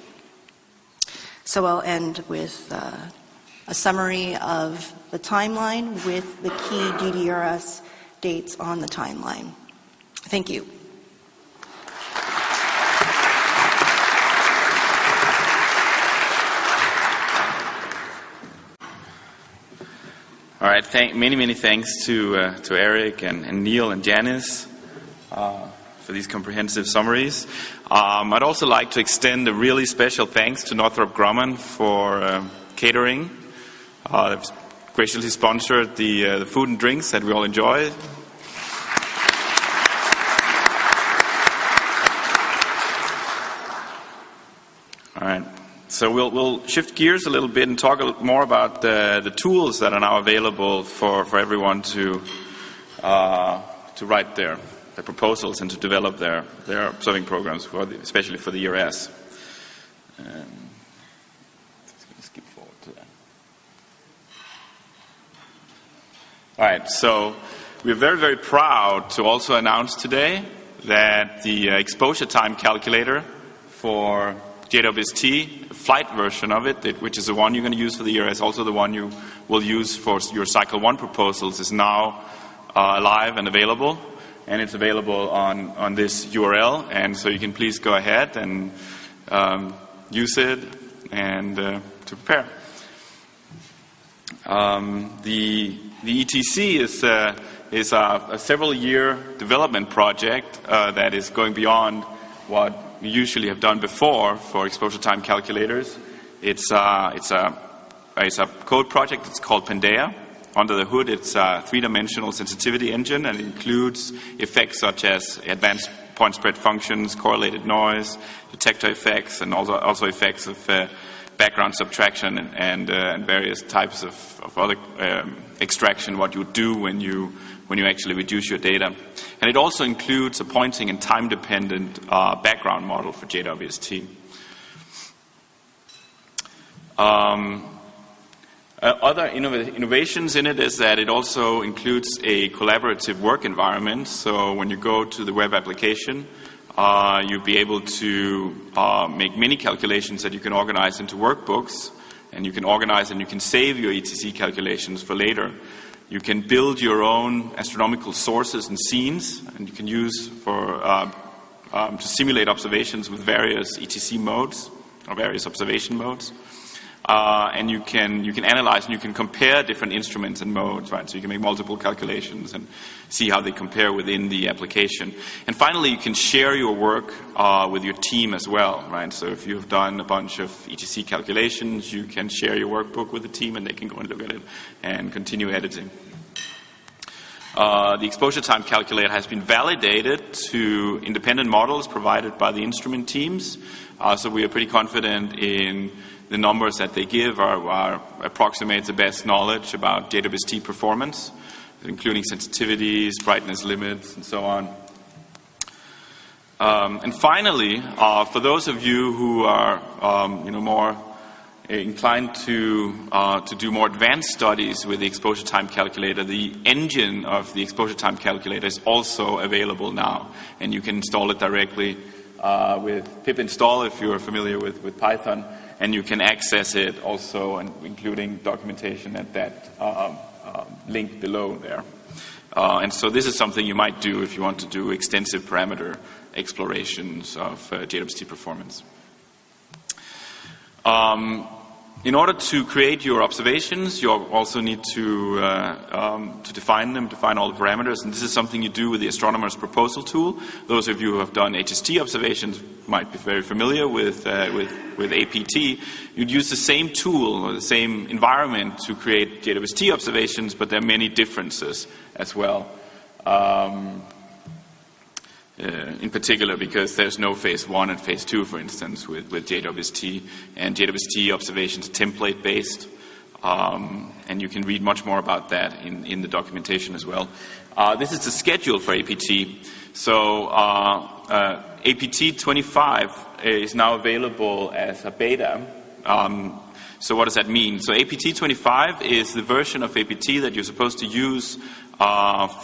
So I'll end with a summary of the timeline with the key DDRS dates on the timeline. Thank you.
All right, many thanks to Eric and Neil and Janice for these comprehensive summaries. I'd also like to extend a really special thanks to Northrop Grumman for catering. They've graciously sponsored the food and drinks that we all enjoy. All right. So we'll shift gears a little bit and talk a little more about the tools that are now available for everyone to write their proposals and to develop their observing programs, especially for the ERS. Skip forward to that. All right. So we're very proud to also announce today that the exposure time calculator for JWST, a flight version of it, which is the one you're going to use for the ERS, also the one you will use for your Cycle 1 proposals, is now live and available. And it's available on this URL. And so you can please go ahead and use it and to prepare. The ETC is a several-year development project that is going beyond what we usually have done before for exposure time calculators. It's a code project. It's called Pangaea. Under the hood, it's a 3-dimensional sensitivity engine, and it includes effects such as advanced point spread functions, correlated noise, detector effects, and also effects of background subtraction and various types of other extraction. What you do when you actually reduce your data. And it also includes a pointing and time-dependent background model for JWST. Other innovations in it is that it also includes a collaborative work environment. So when you go to the web application, you'll be able to make mini calculations that you can organize into workbooks, and you can organize and you can save your ETC calculations for later. You can build your own astronomical sources and scenes, and you can use to simulate observations with various ETC modes, or various observation modes. And you can analyze and you can compare different instruments and modes, right? So you can make multiple calculations and see how they compare within the application. And finally, you can share your work with your team as well, right? So if you've done a bunch of ETC calculations, you can share your workbook with the team and they can go and look at it and continue editing. The exposure time calculator has been validated to independent models provided by the instrument teams. So we are pretty confident in the numbers that they give approximate the best knowledge about JWST performance, including sensitivities, brightness limits, and so on. And finally, for those of you who are more inclined to do more advanced studies with the exposure time calculator, the engine of the exposure time calculator is also available now, and you can install it directly with pip install if you are familiar with Python. And you can access it also, including documentation at that link below there. And so this is something you might do if you want to do extensive parameter explorations of JWST performance. In order to create your observations, you also need to define them, define all the parameters, and this is something you do with the Astronomer's proposal tool. Those of you who have done HST observations might be very familiar with APT. You'd use the same tool or the same environment to create JWST observations, but there are many differences as well. In particular because there's no phase 1 and phase 2, for instance, with JWST, and JWST observations template based, and you can read much more about that in the documentation as well. This is the schedule for APT. So APT 25 is now available as a beta. So what does that mean? So APT 25 is the version of APT that you're supposed to use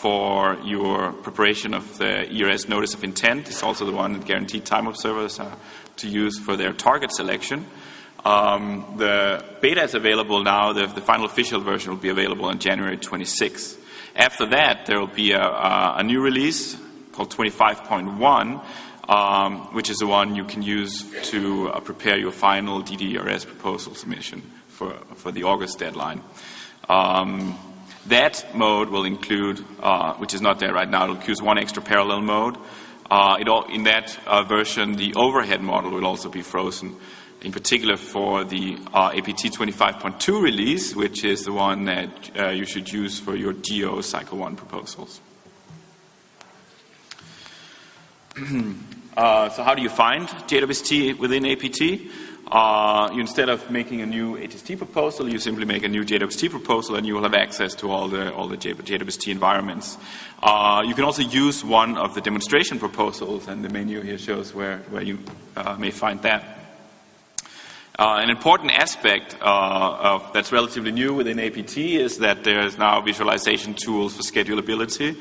for your preparation of the ERS Notice of Intent. It's also the one that guaranteed time observers are to use for their target selection. The beta is available now. The final official version will be available on January 26th. After that, there will be a new release called 25.1, which is the one you can use to prepare your final DDERS proposal submission for the August deadline. That mode will include, which is not there right now, it will include one extra parallel mode. In that version, the overhead model will also be frozen, in particular for the APT 25.2 release, which is the one that you should use for your GO Cycle 1 proposals. So how do you find JWST within APT? Instead of making a new HST proposal, you simply make a new JWST proposal and you will have access to all the JWST environments. You can also use one of the demonstration proposals, and the menu here shows where you may find that. An important aspect that's relatively new within APT is that there's now visualization tools for schedulability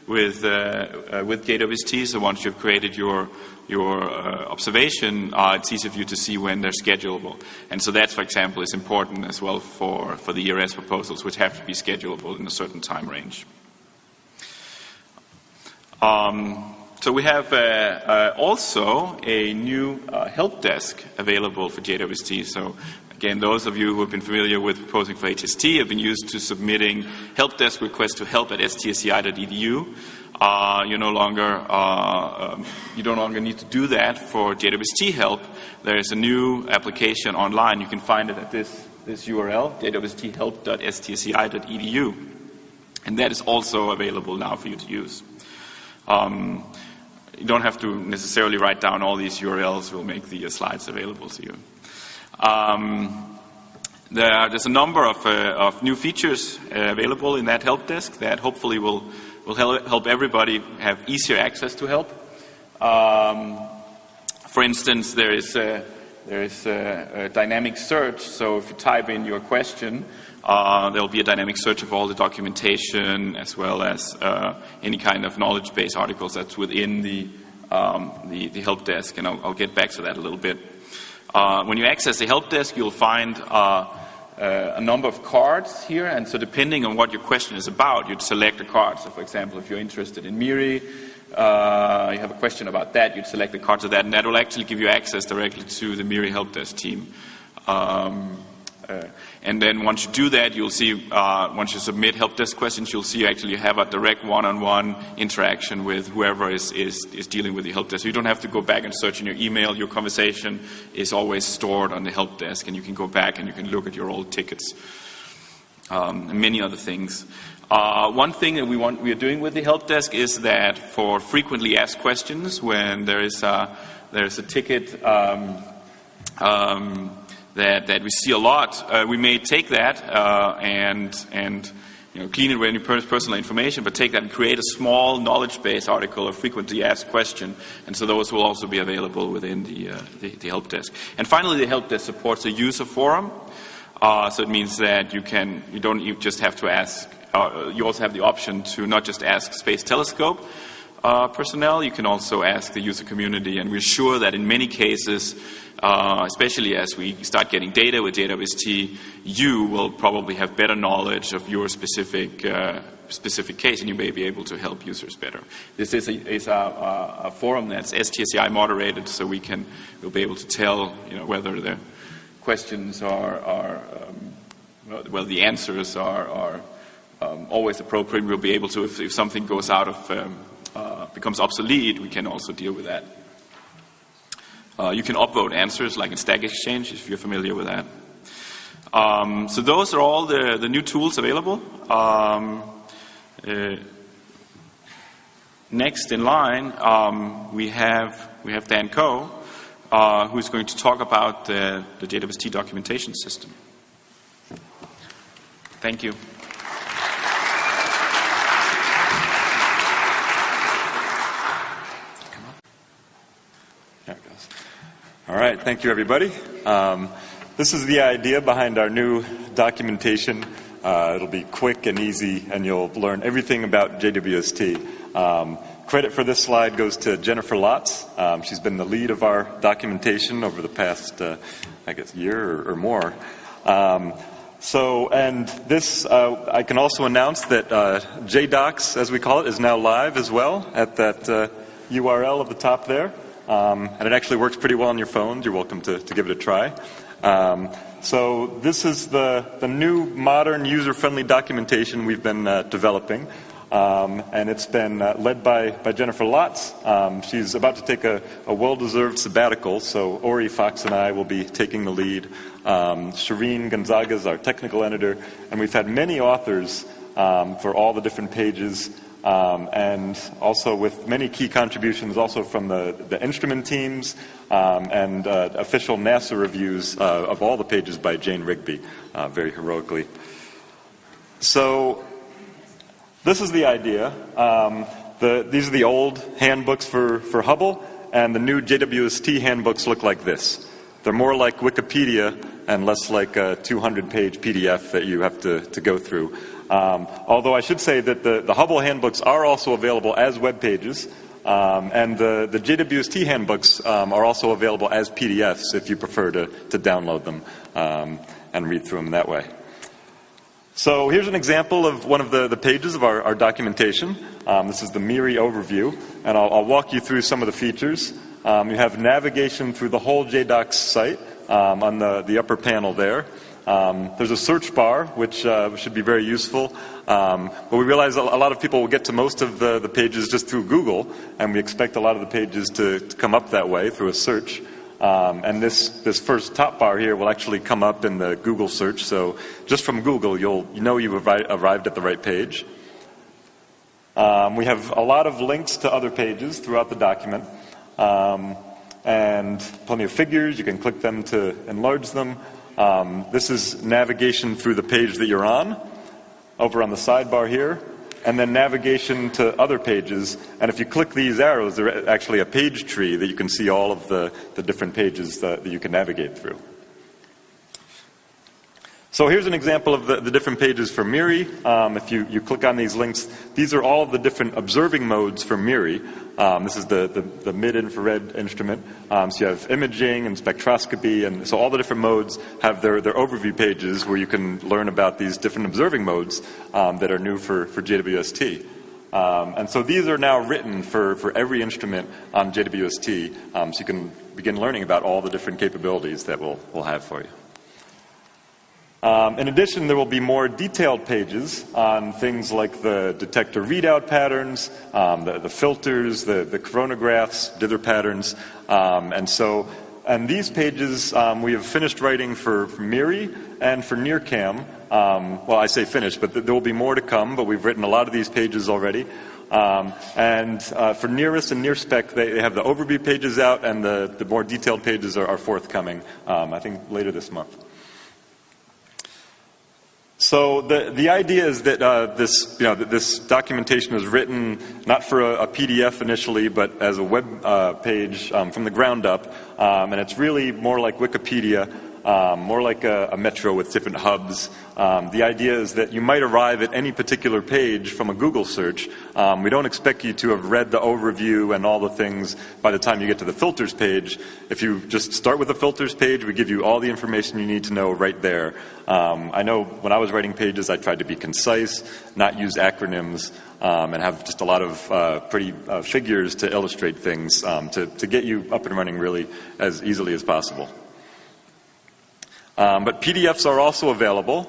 with JWST. So once you've created your observation, it's easy for you to see when they're schedulable. And so that, for example, is important as well for the ERS proposals, which have to be schedulable in a certain time range. So we have also a new help desk available for JWST. So again, those of you who have been familiar with proposing for HST have been used to submitting help desk requests to help@stsci.edu. You no longer need to do that for JWST help. There is a new application online. You can find it at this URL, jwsthelp.stsci.edu. And that is also available now for you to use. You don't have to necessarily write down all these URLs. We'll make the slides available to you. There's a number of new features available in that help desk that hopefully will help everybody have easier access to help. For instance, there is a dynamic search. So if you type in your question, there will be a dynamic search of all the documentation as well as any kind of knowledge base articles that's within the help desk, and I'll get back to that a little bit. When you access the help desk, you'll find a number of cards here, and so depending on what your question is about, you'd select a card. So for example, if you're interested in MIRI, you have a question about that, you'd select the cards of that, and that will actually give you access directly to the MIRI help desk team. And then once you do that, you'll see, once you submit help desk questions, you'll see you actually have a direct one-on-one interaction with whoever is dealing with the help desk. So you don't have to go back and search in your email. Your conversation is always stored on the help desk, and you can go back and you can look at your old tickets, and many other things. One thing that we are doing with the help desk is that for frequently asked questions, when there is a ticket that we see a lot, we may take that and clean it with any personal information, but take that and create a small knowledge base article, a frequently asked question, and so those will also be available within the help desk. And finally, the help desk supports a user forum, so it means that you don't just have to ask. You also have the option to not just ask Space Telescope personnel, you can also ask the user community, and we're sure that in many cases, especially as we start getting data with JWST, you will probably have better knowledge of your specific case, and you may be able to help users better. This is a forum that's STSCI moderated, so we'll be able to tell whether the questions whether the answers are always appropriate. We'll be able to, if something goes out of becomes obsolete, we can also deal with that. You can upvote answers like in Stack Exchange, if you're familiar with that. So those are all the new tools available. Next in line, we have Dan Coe, who's going to talk about the JWST documentation system. Thank you.
All right, thank you, everybody. This is the idea behind our new documentation. It'll be quick and easy, and you'll learn everything about JWST. Credit for this slide goes to Jennifer Lotz. She's been the lead of our documentation over the past, year or more. And this, I can also announce that JDocs, as we call it, is now live as well at that URL at the top there. And it actually works pretty well on your phones. You're welcome to give it a try. So this is the new modern user-friendly documentation we've been developing. And it's been led by Jennifer Lotz. She's about to take a well-deserved sabbatical, so Ori Fox and I will be taking the lead. Shireen Gonzaga is our technical editor, and we've had many authors for all the different pages. And also with many key contributions also from the instrument teams and official NASA reviews of all the pages by Jane Rigby, very heroically. So this is the idea. These are the old handbooks for Hubble, and the new JWST handbooks look like this. They're more like Wikipedia and less like a 200-page PDF that you have to go through. Although I should say that the Hubble handbooks are also available as web pages, and the JWST handbooks are also available as PDFs if you prefer to download them and read through them that way. So here's an example of one of the pages of our documentation. This is the MIRI overview, and I'll walk you through some of the features. You have navigation through the whole JDocs site on the upper panel there. There's a search bar, which should be very useful. But we realize a lot of people will get to most of the pages just through Google, and we expect a lot of the pages to come up that way through a search. And this first top bar here will actually come up in the Google search. So just from Google, you know you've arrived at the right page. We have a lot of links to other pages throughout the document. And plenty of figures. You can click them to enlarge them. This is navigation through the page that you're on, over on the sidebar here, and then navigation to other pages. And if you click these arrows, they're actually a page tree that you can see all of the different pages that you can navigate through. So here's an example of the different pages for MIRI. If you click on these links, these are all the different observing modes for MIRI. This is the mid-infrared instrument. So you have imaging and spectroscopy, and so all the different modes have their overview pages where you can learn about these different observing modes that are new for JWST. And so these are now written for every instrument on JWST, so you can begin learning about all the different capabilities that we'll have for you. In addition, there will be more detailed pages on things like the detector readout patterns, the filters, the coronagraphs, dither patterns, and these pages we have finished writing for MIRI and for NIRCam. Well, I say finished, but there will be more to come, but we've written a lot of these pages already. For NIRIS and NIRSpec, they have the overview pages out, and the more detailed pages are forthcoming, I think later this month. So the idea is that this documentation is written not for a PDF initially, but as a web page from the ground up, and it's really more like Wikipedia, more like a metro with different hubs. The idea is that you might arrive at any particular page from a Google search. We don't expect you to have read the overview and all the things by the time you get to the filters page. If you just start with the filters page, we give you all the information you need to know right there. I know when I was writing pages, I tried to be concise, not use acronyms, and have just a lot of pretty figures to illustrate things to get you up and running really as easily as possible. But PDFs are also available,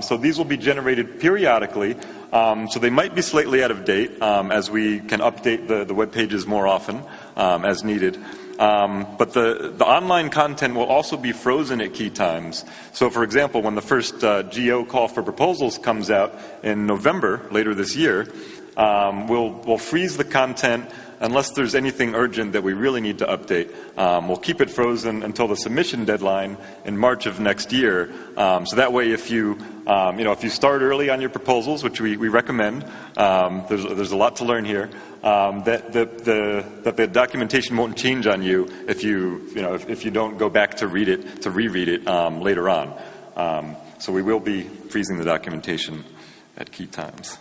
so these will be generated periodically, so they might be slightly out of date as we can update the web pages more often as needed. But the online content will also be frozen at key times. So for example, when the first GO call for proposals comes out in November, later this year, we'll freeze the content unless there's anything urgent that we really need to update. We'll keep it frozen until the submission deadline in March of next year. So that way, if you start early on your proposals, which we recommend, there's a lot to learn here, that the documentation won't change on you if you don't go back to reread it later on. So we will be freezing the documentation at key times.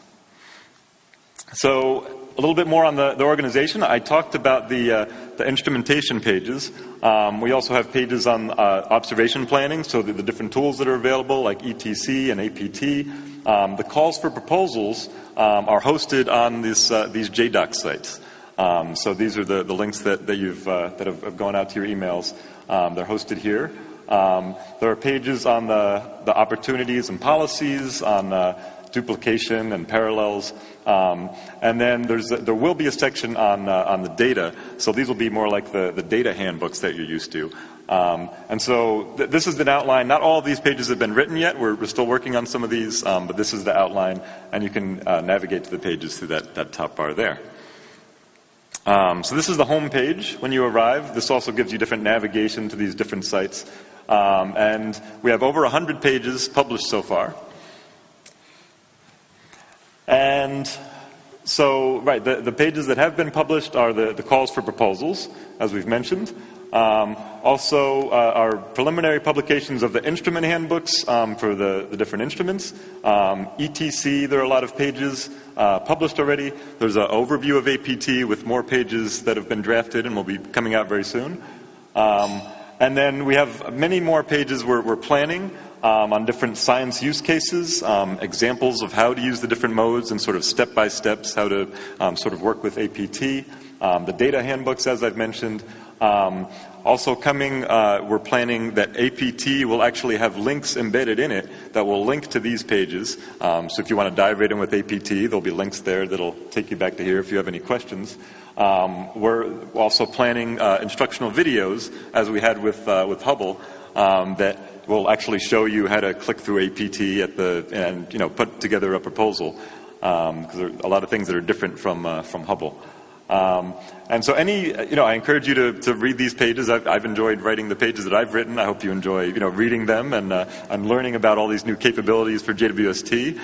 So a little bit more on the organization. I talked about the instrumentation pages. We also have pages on observation planning, so the different tools that are available, like ETC and APT. The calls for proposals are hosted on these JDocs sites. So these are the links that have gone out to your emails. They're hosted here. There are pages on the opportunities and policies, on duplication and parallels, and then there will be a section on the data. So these will be more like the data handbooks that you're used to. And so this is an outline. Not all of these pages have been written yet. We're still working on some of these, but this is the outline, and you can navigate to the pages through that top bar there. So this is the home page when you arrive. This also gives you different navigation to these different sites. And we have over 100 pages published so far. And so, right, the pages that have been published are the calls for proposals, as we've mentioned. Also, our preliminary publications of the instrument handbooks for the different instruments. ETC, there are a lot of pages published already. There's an overview of APT with more pages that have been drafted and will be coming out very soon. And then we have many more pages we're planning on different science use cases, examples of how to use the different modes and sort of step-by-steps how to sort of work with APT, the data handbooks, as I've mentioned. Also coming, we're planning that APT will actually have links embedded in it that will link to these pages. So if you want to dive right in with APT, there'll be links there that'll take you back to here if you have any questions. We're also planning instructional videos, as we had with Hubble, that will actually show you how to click through APT and put together a proposal, because there are a lot of things that are different from Hubble. And so I encourage you to read these pages. I've enjoyed writing the pages that I've written. I hope you enjoy, reading them and learning about all these new capabilities for JWST.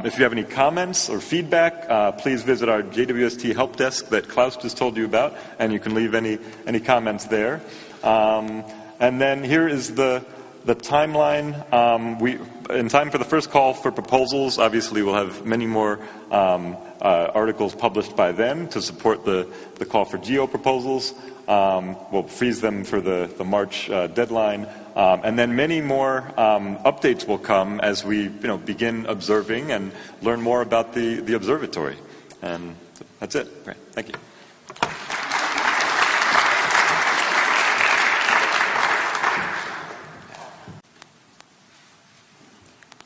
If you have any comments or feedback, please visit our JWST help desk that Klaus just told you about, and you can leave any comments there. And then here is the timeline, in time for the first call for proposals, obviously we'll have many more articles published by then to support the call for GEO proposals. We'll freeze them for the March deadline. And then many more updates will come as we begin observing and learn more about the observatory. And that's it. Great. Thank you.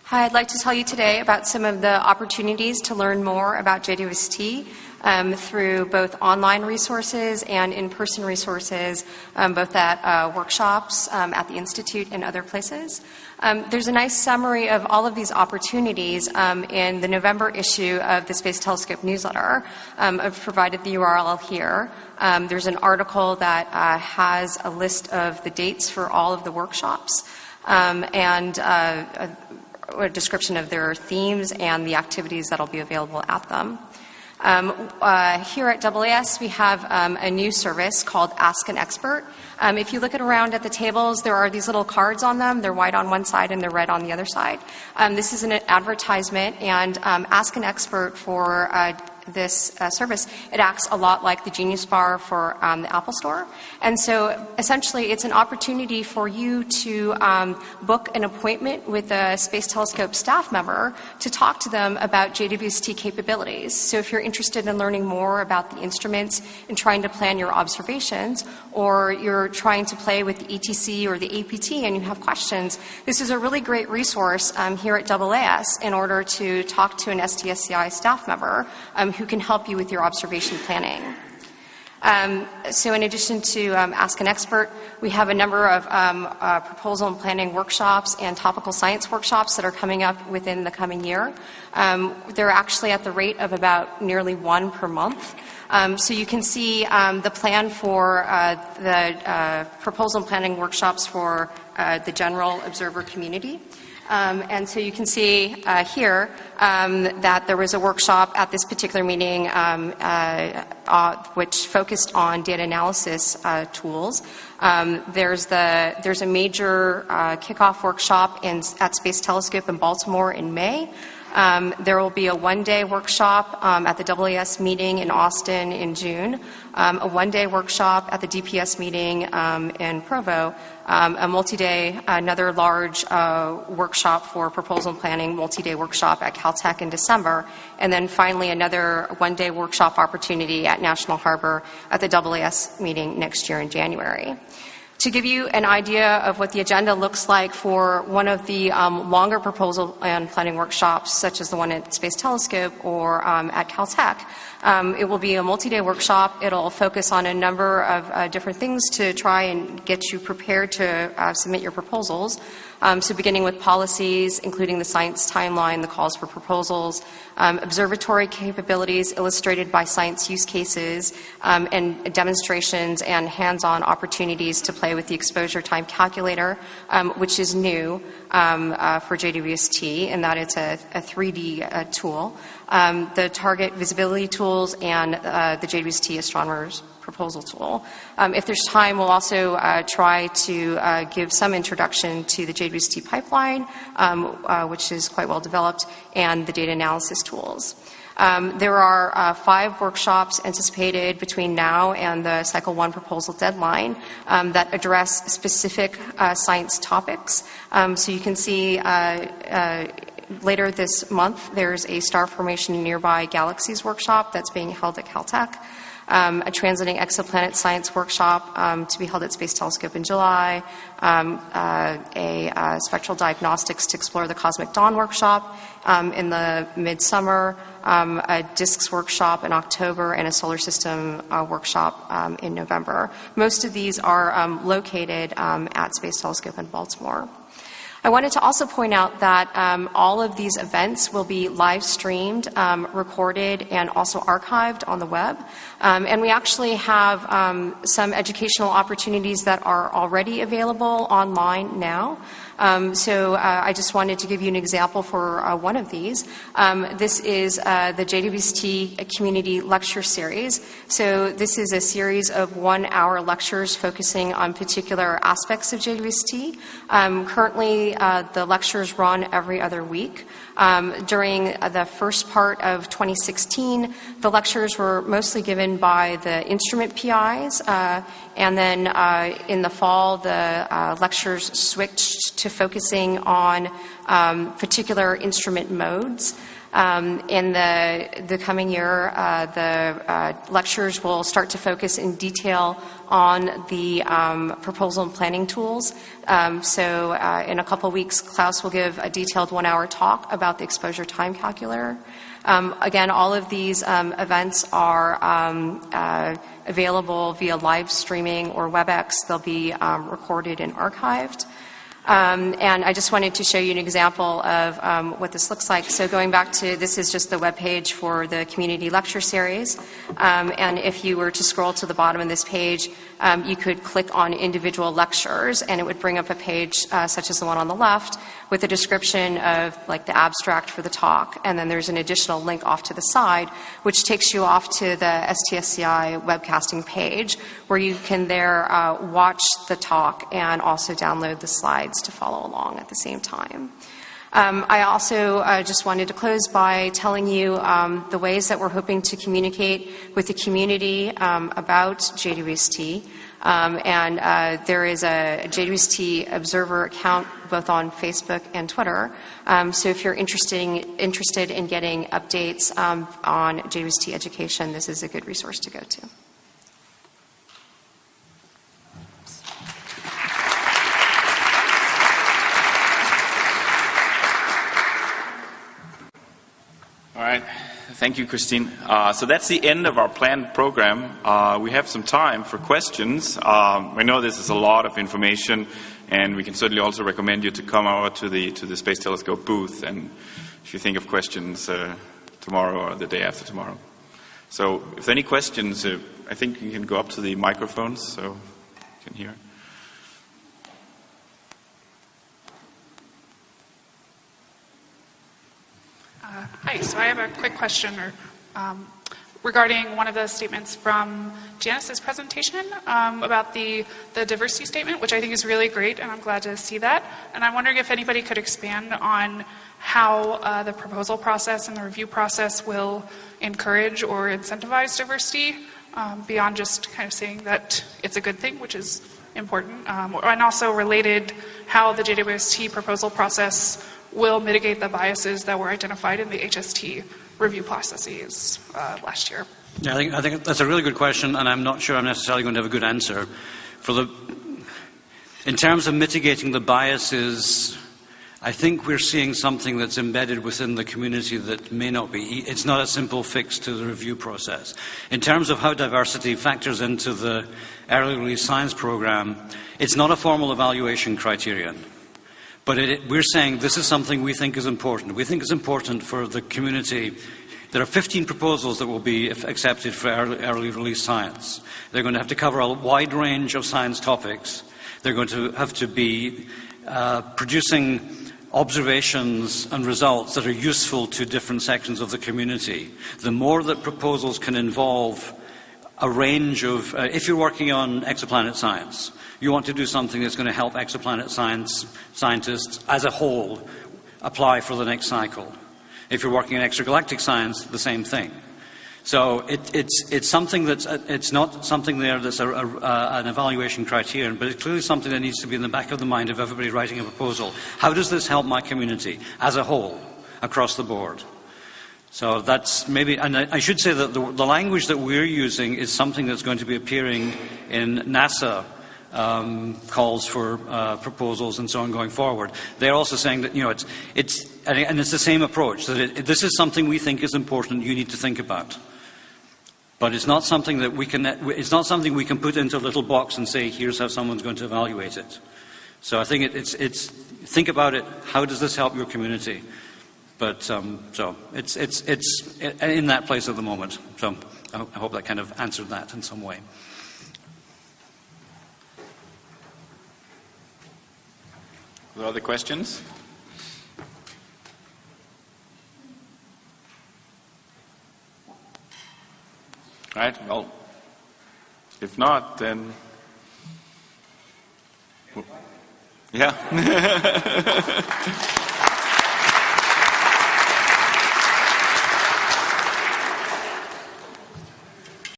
Hi, I'd like to tell you today about some of the opportunities to learn more about JWST through both online resources and in-person resources, both at workshops, at the Institute, and other places. There's a nice summary of all of these opportunities in the November issue of the Space Telescope newsletter. I've provided the URL here. There's an article that has a list of the dates for all of the workshops and a description of their themes and the activities that will be available at them. Here at AAS, we have a new service called Ask an Expert. If you look around at the tables, there are these little cards on them. They're white on one side and they're red on the other side. This is an advertisement, and Ask an Expert for this service, it acts a lot like the Genius Bar for the Apple Store. And so essentially it's an opportunity for you to book an appointment with a Space Telescope staff member to talk to them about JWST capabilities. So if you're interested in learning more about the instruments and trying to plan your observations, or you're trying to play with the ETC or the APT and you have questions, this is a really great resource here at AAS in order to talk to an STSCI staff member who can help you with your observation planning. So in addition to Ask an Expert, we have a number of proposal and planning workshops and topical science workshops that are coming up within the coming year. They're actually at the rate of about nearly one per month. So you can see the plan for the proposal and planning workshops for the general observer community. And so you can see here that there was a workshop at this particular meeting which focused on data analysis tools. There's a major kickoff workshop at Space Telescope in Baltimore in May. There will be a one-day workshop at the AAS meeting in Austin in June, a one-day workshop at the DPS meeting in Provo, a multi-day, another large workshop for proposal and planning, multi-day workshop at Caltech in December, and then finally another one-day workshop opportunity at National Harbor at the AAS meeting next year in January. To give you an idea of what the agenda looks like for one of the longer proposal and planning workshops, such as the one at Space Telescope or at Caltech, it will be a multi-day workshop. It'll focus on a number of different things to try and get you prepared to submit your proposals. So beginning with policies, including the science timeline, the calls for proposals, observatory capabilities illustrated by science use cases, and demonstrations and hands-on opportunities to play with the exposure time calculator, which is new for JWST in that it's a 3D tool. The target visibility tools and the JWST Astronomer's proposal tool. If there's time, we'll also try to give some introduction to the JWST pipeline, which is quite well developed, and the data analysis tools. There are 5 workshops anticipated between now and the Cycle 1 proposal deadline that address specific science topics. So you can see later this month there's a star formation in nearby galaxies workshop that's being held at Caltech. A transiting exoplanet science workshop to be held at Space Telescope in July, a spectral diagnostics to explore the cosmic dawn workshop in the midsummer, a disks workshop in October, and a solar system workshop in November. Most of these are located at Space Telescope in Baltimore. I wanted to also point out that all of these events will be live streamed, recorded, and also archived on the web. And we actually have some educational opportunities that are already available online now. So I just wanted to give you an example for one of these. This is the JWST Community Lecture Series. So this is a series of 1-hour lectures focusing on particular aspects of JWST. Currently, the lectures run every other week. During the first part of 2016, the lectures were mostly given by the instrument PIs, and then in the fall, the lectures switched to focusing on particular instrument modes. In the coming year, the lectures will start to focus in detail on the proposal and planning tools. So in a couple weeks, Klaus will give a detailed 1-hour talk about the exposure time calculator. Again, all of these events are available via live streaming or WebEx. They'll be recorded and archived. And I just wanted to show you an example of what this looks like. So going back to, this is just the webpage for the community lecture series. And if you were to scroll to the bottom of this page, you could click on individual lectures, and it would bring up a page such as the one on the left with a description of like the abstract for the talk. And then there's an additional link off to the side, which takes you off to the STSCI webcasting page, where you can there watch the talk and also download the slides to follow along at the same time. I also just wanted to close by telling you the ways that we're hoping to communicate with the community about JWST. And there is a JWST Observer account both on Facebook and Twitter. So if you're interested in getting updates on JWST education, this is a good resource to go to.
All right. Thank you, Christine. So that's the end of our planned program. We have some time for questions. I know this is a lot of information, and we can certainly also recommend you to come over to the Space Telescope booth, and if you think of questions tomorrow or the day after tomorrow. So if there are any questions, I think you can go up to the microphones so you can hear.
Hi, so I have a quick question regarding one of the statements from Janice's presentation about the diversity statement, which I think is really great, and I'm glad to see that. And I'm wondering if anybody could expand on how the proposal process and the review process will encourage or incentivize diversity beyond just kind of saying that it's a good thing, which is important, and also related how the JWST proposal process will mitigate the biases that were identified in the HST review processes last year.
Yeah, I think that's a really good question, and I'm not sure I'm necessarily going to have a good answer. In terms of mitigating the biases, I think we're seeing something that's embedded within the community that may not be. It's not a simple fix to the review process. In terms of how diversity factors into the early release science program, it's not a formal evaluation criterion. But we're saying this is something we think is important. We think it's important for the community. There are 15 proposals that will be accepted for early release science. They're going to have to cover a wide range of science topics. They're going to have to be producing observations and results that are useful to different sections of the community. The more that proposals can involve a range of, if you're working on exoplanet science, you want to do something that's going to help exoplanet scientists as a whole apply for the next cycle. If you're working in extragalactic science, the same thing. So it's something it's not something there that's an evaluation criterion, but it's clearly something that needs to be in the back of the mind of everybody writing a proposal. How does this help my community as a whole, across the board? So that's maybe, and I should say that the language that we're using is something that's going to be appearing in NASA calls for proposals and so on going forward. They're also saying that, it's the same approach, that this is something we think is important, you need to think about. But it's not something that we can put into a little box and say, here's how someone's going to evaluate it. So I think it's think about it, how does this help your community? But so it's in that place at the moment. So I hope that kind of answered that in some way.
Other questions? Right, well, if not, then... Yeah.